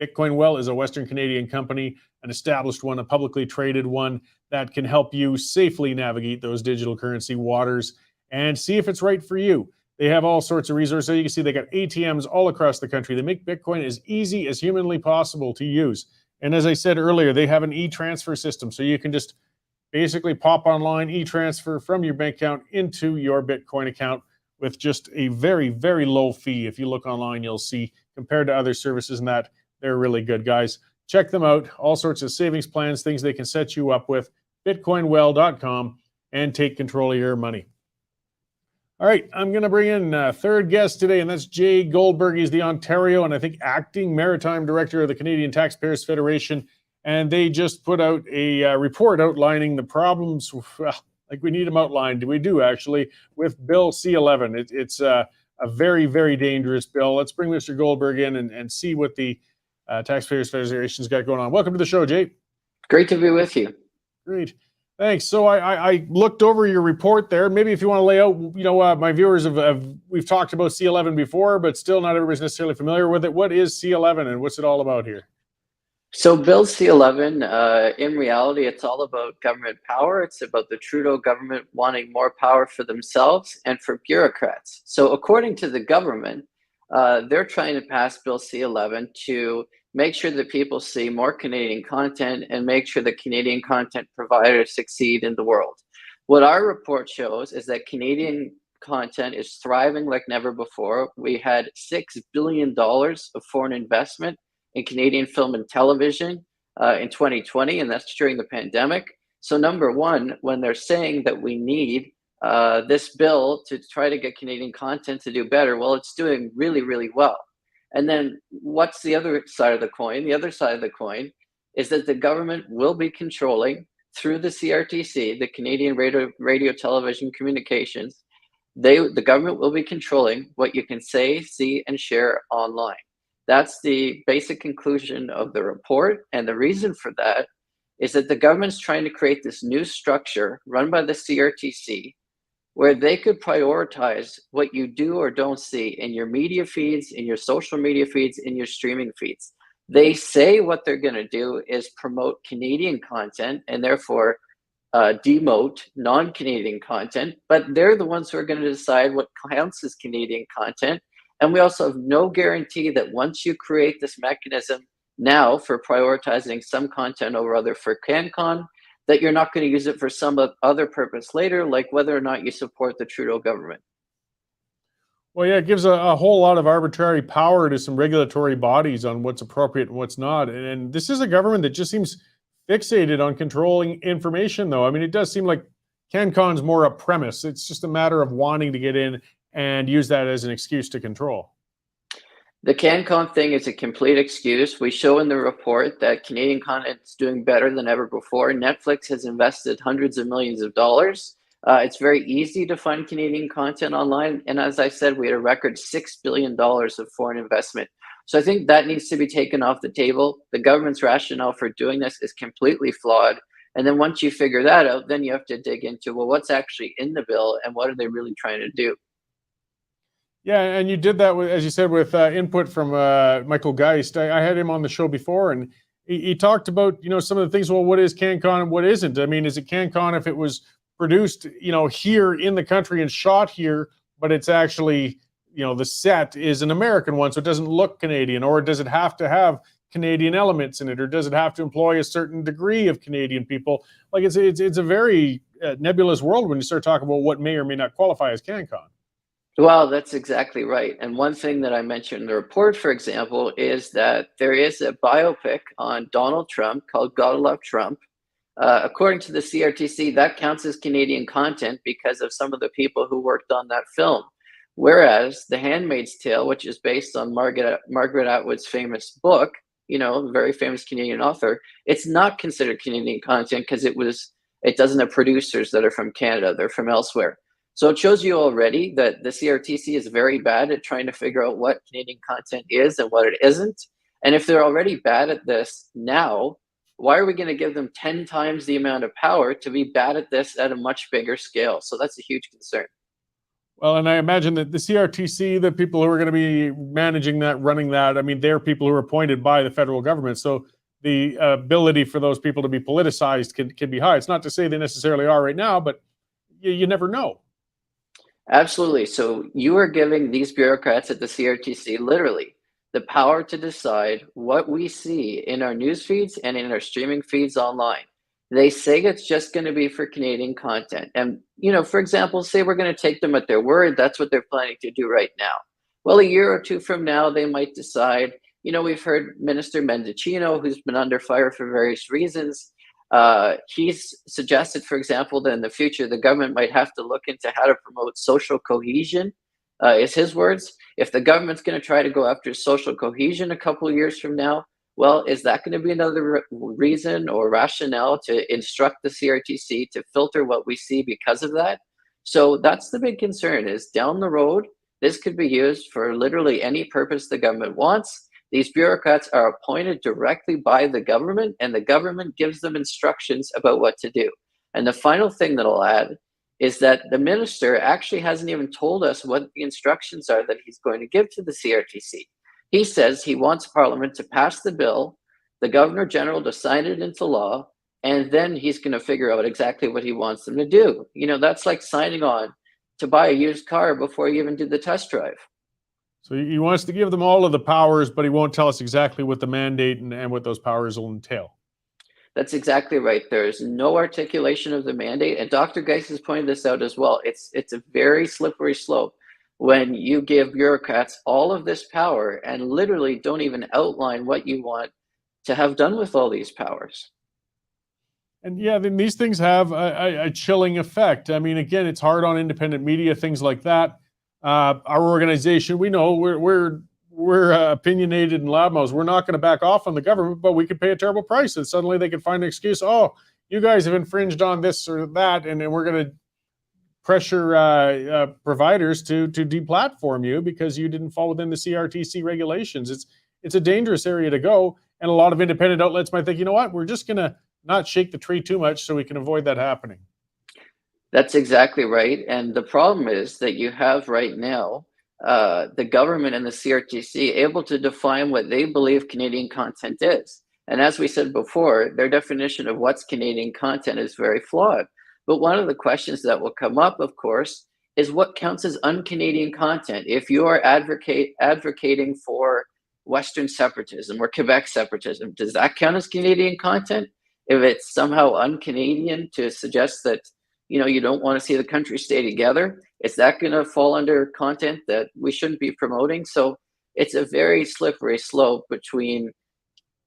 Bitcoin Well is a Western Canadian company, an established one, a publicly traded one that can help you safely navigate those digital currency waters and see if it's right for you. They have all sorts of resources. So you can see they got ATMs all across the country. They make Bitcoin as easy as humanly possible to use. And as I said earlier, they have an e-transfer system. So you can just basically pop online, e-transfer from your bank account into your Bitcoin account with just a very, very low fee. If you look online, you'll see compared to other services and that, they're really good, guys. Check them out. All sorts of savings plans, things they can set you up with. Bitcoinwell.com and take control of your money. All right, I'm going to bring in a third guest today, and that's Jay Goldberg. He's the Ontario and I think acting maritime director of the Canadian Taxpayers Federation. And they just put out a report outlining the problems, like we need them outlined. We do, actually, with Bill C-11. It's a very, very dangerous bill. Let's bring Mr. Goldberg in and see what the Taxpayers Federation's got going on. Welcome to the show, Jay. Great to be with you. Great. Thanks. So I looked over your report there. Maybe if you want to lay out, my viewers we've talked about C-11 before, but still not everybody's necessarily familiar with it. What is C-11 and what's it all about here? So Bill C-11, in reality, it's all about government power. It's about the Trudeau government wanting more power for themselves and for bureaucrats. So according to the government, they're trying to pass Bill C-11 to make sure that people see more Canadian content and make sure that Canadian content providers succeed in the world. What our report shows is that Canadian content is thriving like never before. We had $6 billion of foreign investment in Canadian film and television in 2020, and that's during the pandemic. So number one, when they're saying that we need this bill to try to get Canadian content to do better, well, it's doing really, really well. And then what's the other side of the coin? The other side of the coin is that the government will be controlling through the CRTC, the Canadian Radio Television Communications. The government will be controlling what you can say, see, and share online. That's the basic conclusion of the report. And the reason for that is that the government's trying to create this new structure run by the CRTC where they could prioritize what you do or don't see in your media feeds, in your social media feeds, in your streaming feeds. They say what they're going to do is promote Canadian content and therefore demote non-Canadian content, but they're the ones who are going to decide what counts as Canadian content. And we also have no guarantee that once you create this mechanism now for prioritizing some content over other for CanCon, that you're not going to use it for some other purpose later, like whether or not you support the Trudeau government. Well, yeah, it gives a whole lot of arbitrary power to some regulatory bodies on what's appropriate and what's not. And this is a government that just seems fixated on controlling information, though. I mean, it does seem like CanCon's more a premise. It's just a matter of wanting to get in and use that as an excuse to control. The CanCon thing is a complete excuse. We show in the report that Canadian content is doing better than ever before. Netflix has invested hundreds of millions of dollars. It's very easy to find Canadian content online. And as I said, we had a record $6 billion of foreign investment. So I think that needs to be taken off the table. The government's rationale for doing this is completely flawed. And then once you figure that out, then you have to dig into, well, what's actually in the bill and what are they really trying to do? Yeah, and you did that, with, as you said, with input from Michael Geist. I had him on the show before, and he talked about, some of the things. Well, what is CanCon and what isn't? I mean, is it CanCon if it was produced, here in the country and shot here, but it's actually, the set is an American one, so it doesn't look Canadian, or does it have to have Canadian elements in it, or does it have to employ a certain degree of Canadian people? Like it's a very nebulous world when you start talking about what may or may not qualify as CanCon. Well, that's exactly right. And one thing that I mentioned in the report, for example, is that there is a biopic on Donald Trump called Gotta Love Trump. According to the CRTC, that counts as Canadian content because of some of the people who worked on that film. Whereas The Handmaid's Tale, which is based on Margaret Atwood's famous book, a very famous Canadian author, it's not considered Canadian content because it doesn't have producers that are from Canada, they're from elsewhere. So it shows you already that the CRTC is very bad at trying to figure out what Canadian content is and what it isn't. And if they're already bad at this now, why are we going to give them 10 times the amount of power to be bad at this at a much bigger scale? So that's a huge concern. Well, and I imagine that the CRTC, the people who are going to be managing that, running that, I mean, they're people who are appointed by the federal government. So the ability for those people to be politicized can be high. It's not to say they necessarily are right now, but you never know. Absolutely. So you are giving these bureaucrats at the CRTC literally the power to decide what we see in our news feeds and in our streaming feeds online. They say it's just going to be for Canadian content. And, for example, say we're going to take them at their word. That's what they're planning to do right now. Well, a year or two from now, they might decide, we've heard Minister Mendicino, who's been under fire for various reasons. He's suggested, for example, that in the future, the government might have to look into how to promote social cohesion, is his words. If the government's going to try to go after social cohesion a couple of years from now, well, is that going to be another reason or rationale to instruct the CRTC to filter what we see because of that? So that's the big concern, is down the road, this could be used for literally any purpose the government wants. These bureaucrats are appointed directly by the government, and the government gives them instructions about what to do. And the final thing that I'll add is that the minister actually hasn't even told us what the instructions are that he's going to give to the CRTC. He says he wants Parliament to pass the bill, the Governor General to sign it into law, and then he's going to figure out exactly what he wants them to do. That's like signing on to buy a used car before you even do the test drive. So he wants to give them all of the powers, but he won't tell us exactly what the mandate and what those powers will entail. That's exactly right. There's no articulation of the mandate. And Dr. Geist has pointed this out as well. It's a very slippery slope when you give bureaucrats all of this power and literally don't even outline what you want to have done with all these powers. And yeah, then these things have a chilling effect. I mean, again, it's hard on independent media, things like that. Our organization, we know we're opinionated and loudmouths. We're not going to back off on the government, but we could pay a terrible price, and suddenly they could find an excuse. Oh, you guys have infringed on this or that, and we're going to pressure providers to deplatform you because you didn't fall within the CRTC regulations. It's a dangerous area to go, and a lot of independent outlets might think, you know what, we're just going to not shake the tree too much so we can avoid that happening. That's exactly right. And the problem is that you have right now the government and the CRTC able to define what they believe Canadian content is. And as we said before, their definition of what's Canadian content is very flawed. But one of the questions that will come up, of course, is what counts as un-Canadian content. If you are advocating for Western separatism or Quebec separatism, does that count as Canadian content? If it's somehow un-Canadian to suggest that you don't want to see the country stay together, is that going to fall under content that we shouldn't be promoting? So it's a very slippery slope between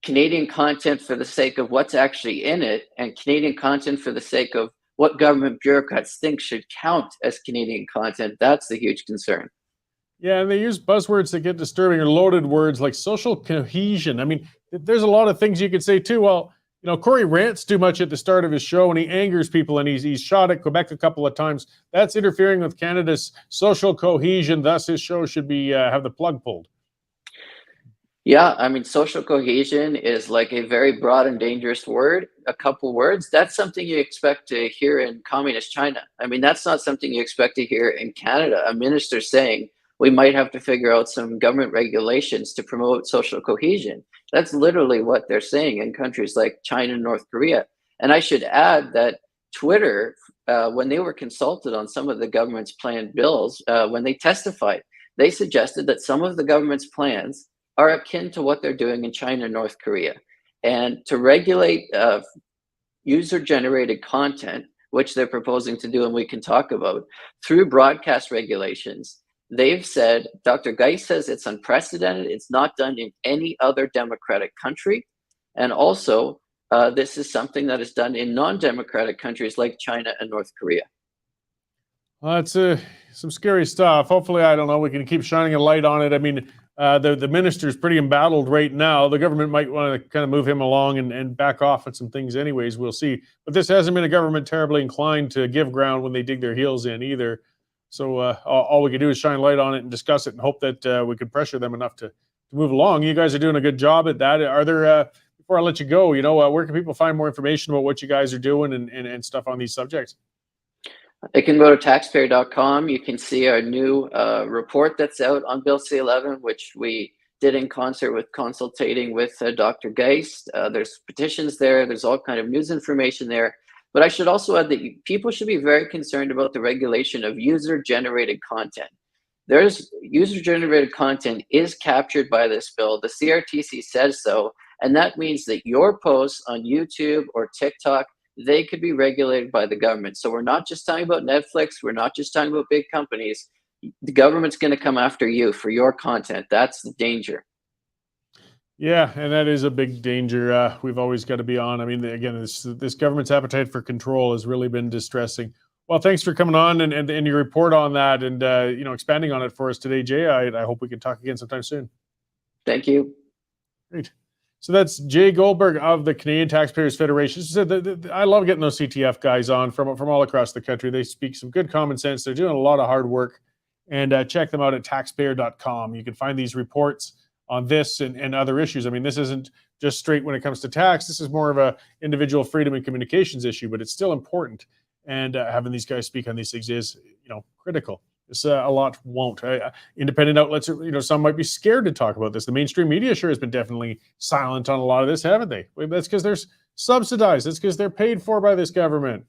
Canadian content for the sake of what's actually in it and Canadian content for the sake of what government bureaucrats think should count as Canadian content. That's the huge concern. Yeah, and they use buzzwords that get disturbing, or loaded words like social cohesion. I mean, there's a lot of things you could say too. Well, Cory rants too much at the start of his show and he angers people, and he's shot at Quebec a couple of times. That's interfering with Canada's social cohesion. Thus, his show should be have the plug pulled. Yeah, I mean, social cohesion is like a very broad and dangerous word, a couple words. That's something you expect to hear in communist China. I mean, that's not something you expect to hear in Canada. A minister saying we might have to figure out some government regulations to promote social cohesion. That's literally what they're saying in countries like China and North Korea. And I should add that Twitter, when they were consulted on some of the government's planned bills, when they testified, they suggested that some of the government's plans are akin to what they're doing in China and North Korea. And to regulate user-generated content, which they're proposing to do, and we can talk about, through broadcast regulations, they've said, Dr. Geis says it's unprecedented. It's not done in any other democratic country. And also, this is something that is done in non-democratic countries like China and North Korea. Well, that's some scary stuff. Hopefully, I don't know, we can keep shining a light on it. I mean, the minister's pretty embattled right now. The government might want to kind of move him along and back off on some things anyways. We'll see. But this hasn't been a government terribly inclined to give ground when they dig their heels in either. So all we can do is shine light on it and discuss it and hope that we can pressure them enough to move along. You guys are doing a good job at that. Are there, before I let you go, where can people find more information about what you guys are doing and stuff on these subjects? They can go to taxpayer.com. You can see our new report that's out on Bill C-11, which we did in concert with consultating with Dr. Geist. There's petitions there. There's all kind of news information there. But I should also add that people should be very concerned about the regulation of user-generated content. There's user-generated content is captured by this bill. The CRTC says so. And that means that your posts on YouTube or TikTok, they could be regulated by the government. So we're not just talking about Netflix. We're not just talking about big companies. The government's going to come after you for your content. That's the danger. Yeah, and that is a big danger. We've always got to be on. I mean, again, this government's appetite for control has really been distressing. Well, thanks for coming on and your report on that and expanding on it for us today, Jay. I hope we can talk again sometime soon. Thank you. Great. So that's Jay Goldberg of the Canadian Taxpayers Federation. I love getting those CTF guys on from all across the country. They speak some good common sense. They're doing a lot of hard work. And check them out at taxpayer.com. You can find these reports on this and other issues. I mean, this isn't just straight when it comes to tax. This is more of a individual freedom and communications issue, but it's still important. And having these guys speak on these things is, critical. This a lot won't. Independent outlets, some might be scared to talk about this. The mainstream media sure has been definitely silent on a lot of this, haven't they? That's because they're subsidized. That's because they're paid for by this government.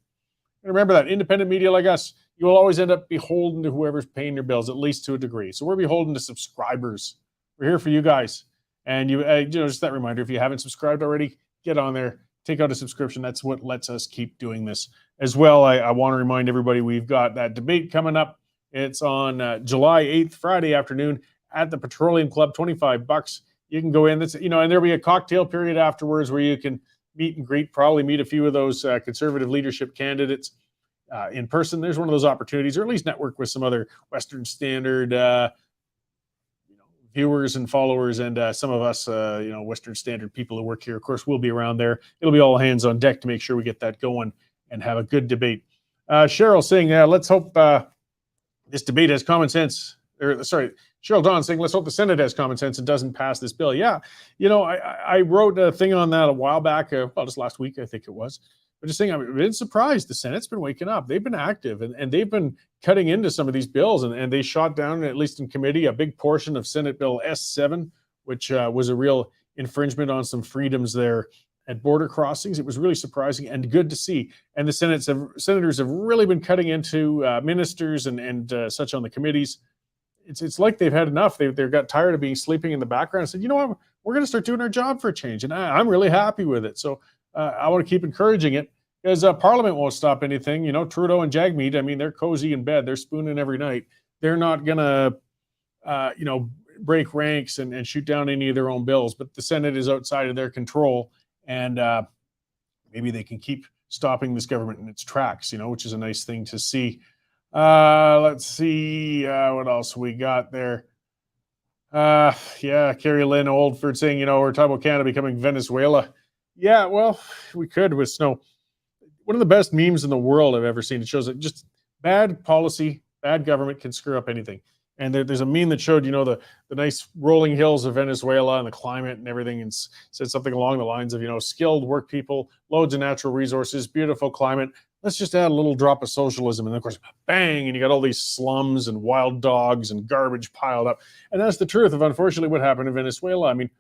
And remember that independent media like us, you will always end up beholden to whoever's paying your bills, at least to a degree. So we're beholden to subscribers. We're here for you guys. And just that reminder, if you haven't subscribed already, get on there, take out a subscription. That's what lets us keep doing this. As well, I want to remind everybody we've got that debate coming up. It's on July 8th, Friday afternoon at the Petroleum Club, $25. You can go in, and there'll be a cocktail period afterwards where you can meet and greet, probably meet a few of those conservative leadership candidates in person. There's one of those opportunities, or at least network with some other Western Standard viewers and followers, and some of us, Western Standard people who work here. Of course, we'll be around there. It'll be all hands on deck to make sure we get that going and have a good debate. Cheryl saying, let's hope this debate has common sense. Cheryl Dawn saying, let's hope the Senate has common sense and doesn't pass this bill. Yeah, you know, I wrote a thing on that a while back, well, just last week, I think it was. But just saying, I've been surprised. The Senate's been waking up. They've been active, and they've been cutting into some of these bills, and they shot down, at least in committee, a big portion of Senate Bill S7, which was a real infringement on some freedoms there at border crossings. It was really surprising and good to see. And the senators have really been cutting into ministers and such on the committees. It's like they've had enough. They've got tired of being sleeping in the background and said, you know what, we're going to start doing our job for a change. And I'm really happy with it. So I want to keep encouraging it, because Parliament won't stop anything. You know, Trudeau and Jagmeet, I mean, they're cozy in bed. They're spooning every night. They're not going to, you know, break ranks and shoot down any of their own bills. But the Senate is outside of their control. And maybe they can keep stopping this government in its tracks, you know, which is a nice thing to see. Let's see what else we got there. Yeah, Carrie Lynn Oldford saying, you know, we're talking about Canada becoming Venezuela. Yeah, well, we could with snow. One of the best memes in the world I've ever seen. It shows that just bad policy, bad government can screw up anything. And there's a meme that showed, you know, the nice rolling hills of Venezuela and the climate and everything, and said something along the lines of, you know, skilled work people, loads of natural resources, beautiful climate. Let's just add a little drop of socialism. And of course, bang, and you got all these slums and wild dogs and garbage piled up. And that's the truth of, unfortunately, what happened in Venezuela. I mean,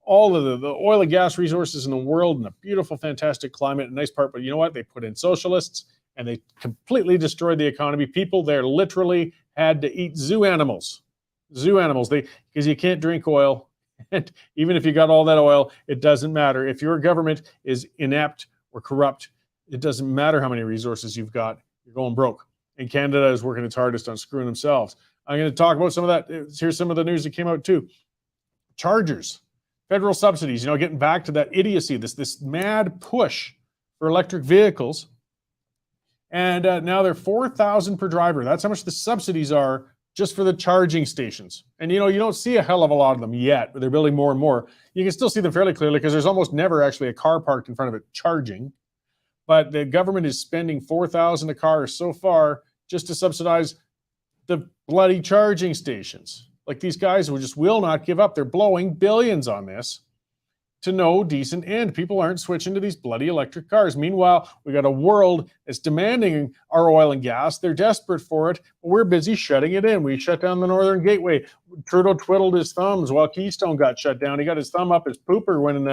all of the oil and gas resources in the world and a beautiful, fantastic climate, a nice part. But you know what? They put in socialists and they completely destroyed the economy. People there literally had to eat zoo animals, because you can't drink oil. And even if you got all that oil, it doesn't matter. If your government is inept or corrupt, it doesn't matter how many resources you've got, you're going broke. And Canada is working its hardest on screwing themselves. I'm going to talk about some of that. Here's some of the news that came out too. Chargers, federal subsidies, you know, getting back to that idiocy, this mad push for electric vehicles. And now they're $4,000 per driver. That's how much the subsidies are just for the charging stations. And, you know, you don't see a hell of a lot of them yet, but they're building more and more. You can still see them fairly clearly because there's almost never actually a car parked in front of it charging. But the government is spending $4,000 a car so far just to subsidize the bloody charging stations. Like, these guys who just will not give up. They're blowing billions on this to no decent end. People aren't switching to these bloody electric cars. Meanwhile, we got a world that's demanding our oil and gas. They're desperate for it, but we're busy shutting it in. We shut down the Northern Gateway. Trudeau twiddled his thumbs while Keystone got shut down. He got his thumb up his pooper when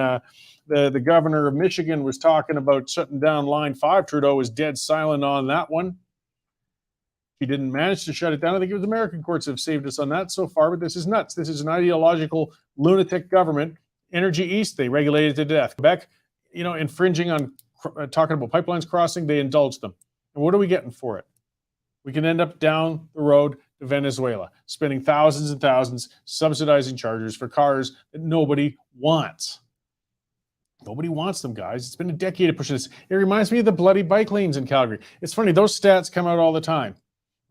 the governor of Michigan was talking about shutting down Line 5. Trudeau was dead silent on that one. He didn't manage to shut it down. I think it was American courts have saved us on that so far, but this is nuts. This is an ideological lunatic government. Energy East, they regulated to death. Quebec, you know, infringing on talking about pipelines crossing, they indulged them. And what are we getting for it? We can end up down the road to Venezuela, spending thousands and thousands subsidizing chargers for cars that nobody wants. Nobody wants them, guys. It's been a decade of pushing this. It reminds me of the bloody bike lanes in Calgary. It's funny, those stats come out all the time.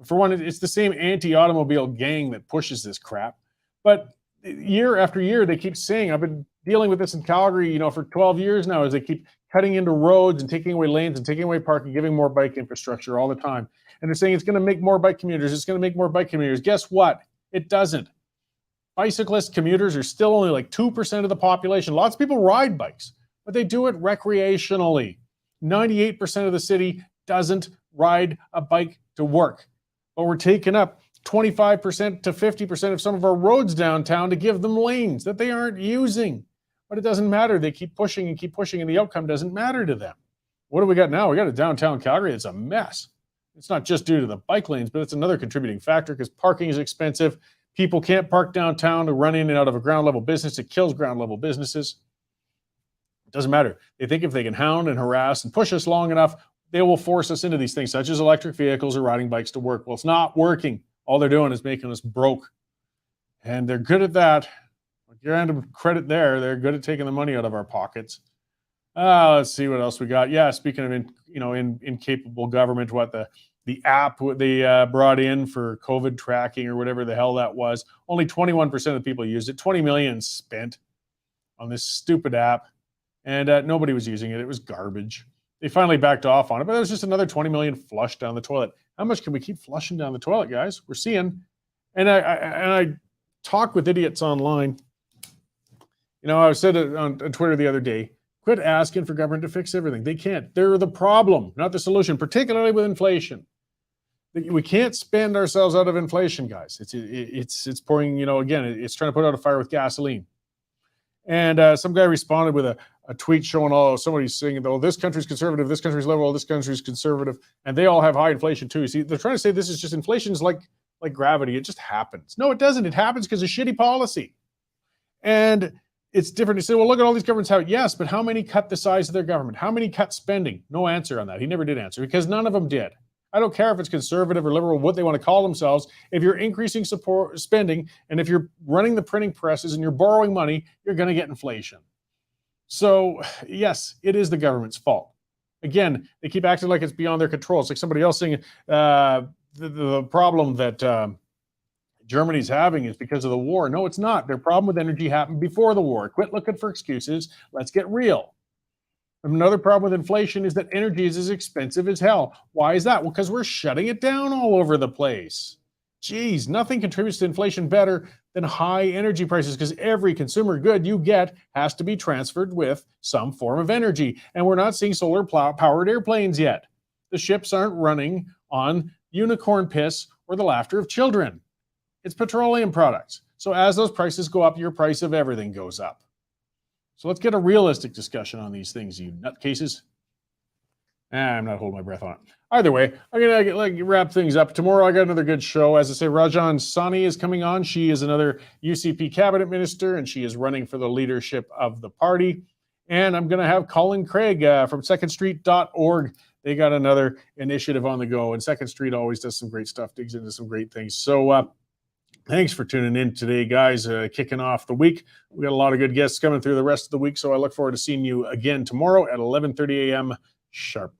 For one, it's the same anti-automobile gang that pushes this crap. But year after year, they keep saying, I've been dealing with this in Calgary, you know, for 12 years now, as they keep cutting into roads and taking away lanes and taking away parking, giving more bike infrastructure all the time. And they're saying it's going to make more bike commuters. It's going to make more bike commuters. Guess what? It doesn't. Bicyclist commuters are still only like 2% of the population. Lots of people ride bikes, but they do it recreationally. 98% of the city doesn't ride a bike to work. But we're taking up 25% to 50% of some of our roads downtown to give them lanes that they aren't using. But it doesn't matter. They keep pushing, and the outcome doesn't matter to them. What do we got now? We got a downtown Calgary. It's a mess. It's not just due to the bike lanes, but it's another contributing factor because parking is expensive. People can't park downtown to run in and out of a ground level business. It kills ground level businesses. It doesn't matter. They think if they can hound and harass and push us long enough, they will force us into these things, such as electric vehicles or riding bikes to work. Well, it's not working. All they're doing is making us broke. And they're good at that. Random credit there. They're good at taking the money out of our pockets. Let's see what else we got. Yeah, speaking of incapable government, what the app they brought in for COVID tracking or whatever the hell that was, only 21% of people used it. 20 million spent on this stupid app, and nobody was using it. It was garbage. They finally backed off on it, but it was just another 20 million flushed down the toilet. How much can we keep flushing down the toilet, guys? We're seeing, and I talk with idiots online. You know, I said it on Twitter the other day, quit asking for government to fix everything. They can't. They're the problem, not the solution, particularly with inflation. We can't spend ourselves out of inflation, guys. It's pouring, you know, again, it's trying to put out a fire with gasoline. And some guy responded with a tweet showing, somebody's saying, oh, this country's conservative, this country's liberal, this country's conservative, and they all have high inflation too. See, they're trying to say this is just inflation is like gravity. It just happens. No, it doesn't. It happens because of shitty policy. And it's different to say, well, look at all these governments. Yes, but how many cut the size of their government? How many cut spending? No answer on that. He never did answer because none of them did. I don't care if it's conservative or liberal, what they want to call themselves. If you're increasing support spending and if you're running the printing presses and you're borrowing money, you're going to get inflation. So yes, it is the government's fault. Again, they keep acting like it's beyond their control. It's like somebody else saying the problem that Germany's having is because of the war. No, it's not. Their problem with energy happened before the war. Quit looking for excuses. Let's get real. Another problem with inflation is that energy is as expensive as hell. Why is that? Well, because we're shutting it down all over the place. Geez, nothing contributes to inflation better than high energy prices because every consumer good you get has to be transferred with some form of energy. And we're not seeing solar-powered airplanes yet. The ships aren't running on unicorn piss or the laughter of children. It's petroleum products. So as those prices go up, your price of everything goes up. So let's get a realistic discussion on these things, you nutcases. I'm not holding my breath on it. Either way, I'm going to wrap things up. Tomorrow I got another good show. As I say, Rajan Sani is coming on. She is another UCP cabinet minister, and she is running for the leadership of the party. And I'm going to have Colin Craig from secondstreet.org. They got another initiative on the go, and Second Street always does some great stuff, digs into some great things. So thanks for tuning in today, guys. Kicking off the week. We got a lot of good guests coming through the rest of the week, so I look forward to seeing you again tomorrow at 11:30 a.m. sharp.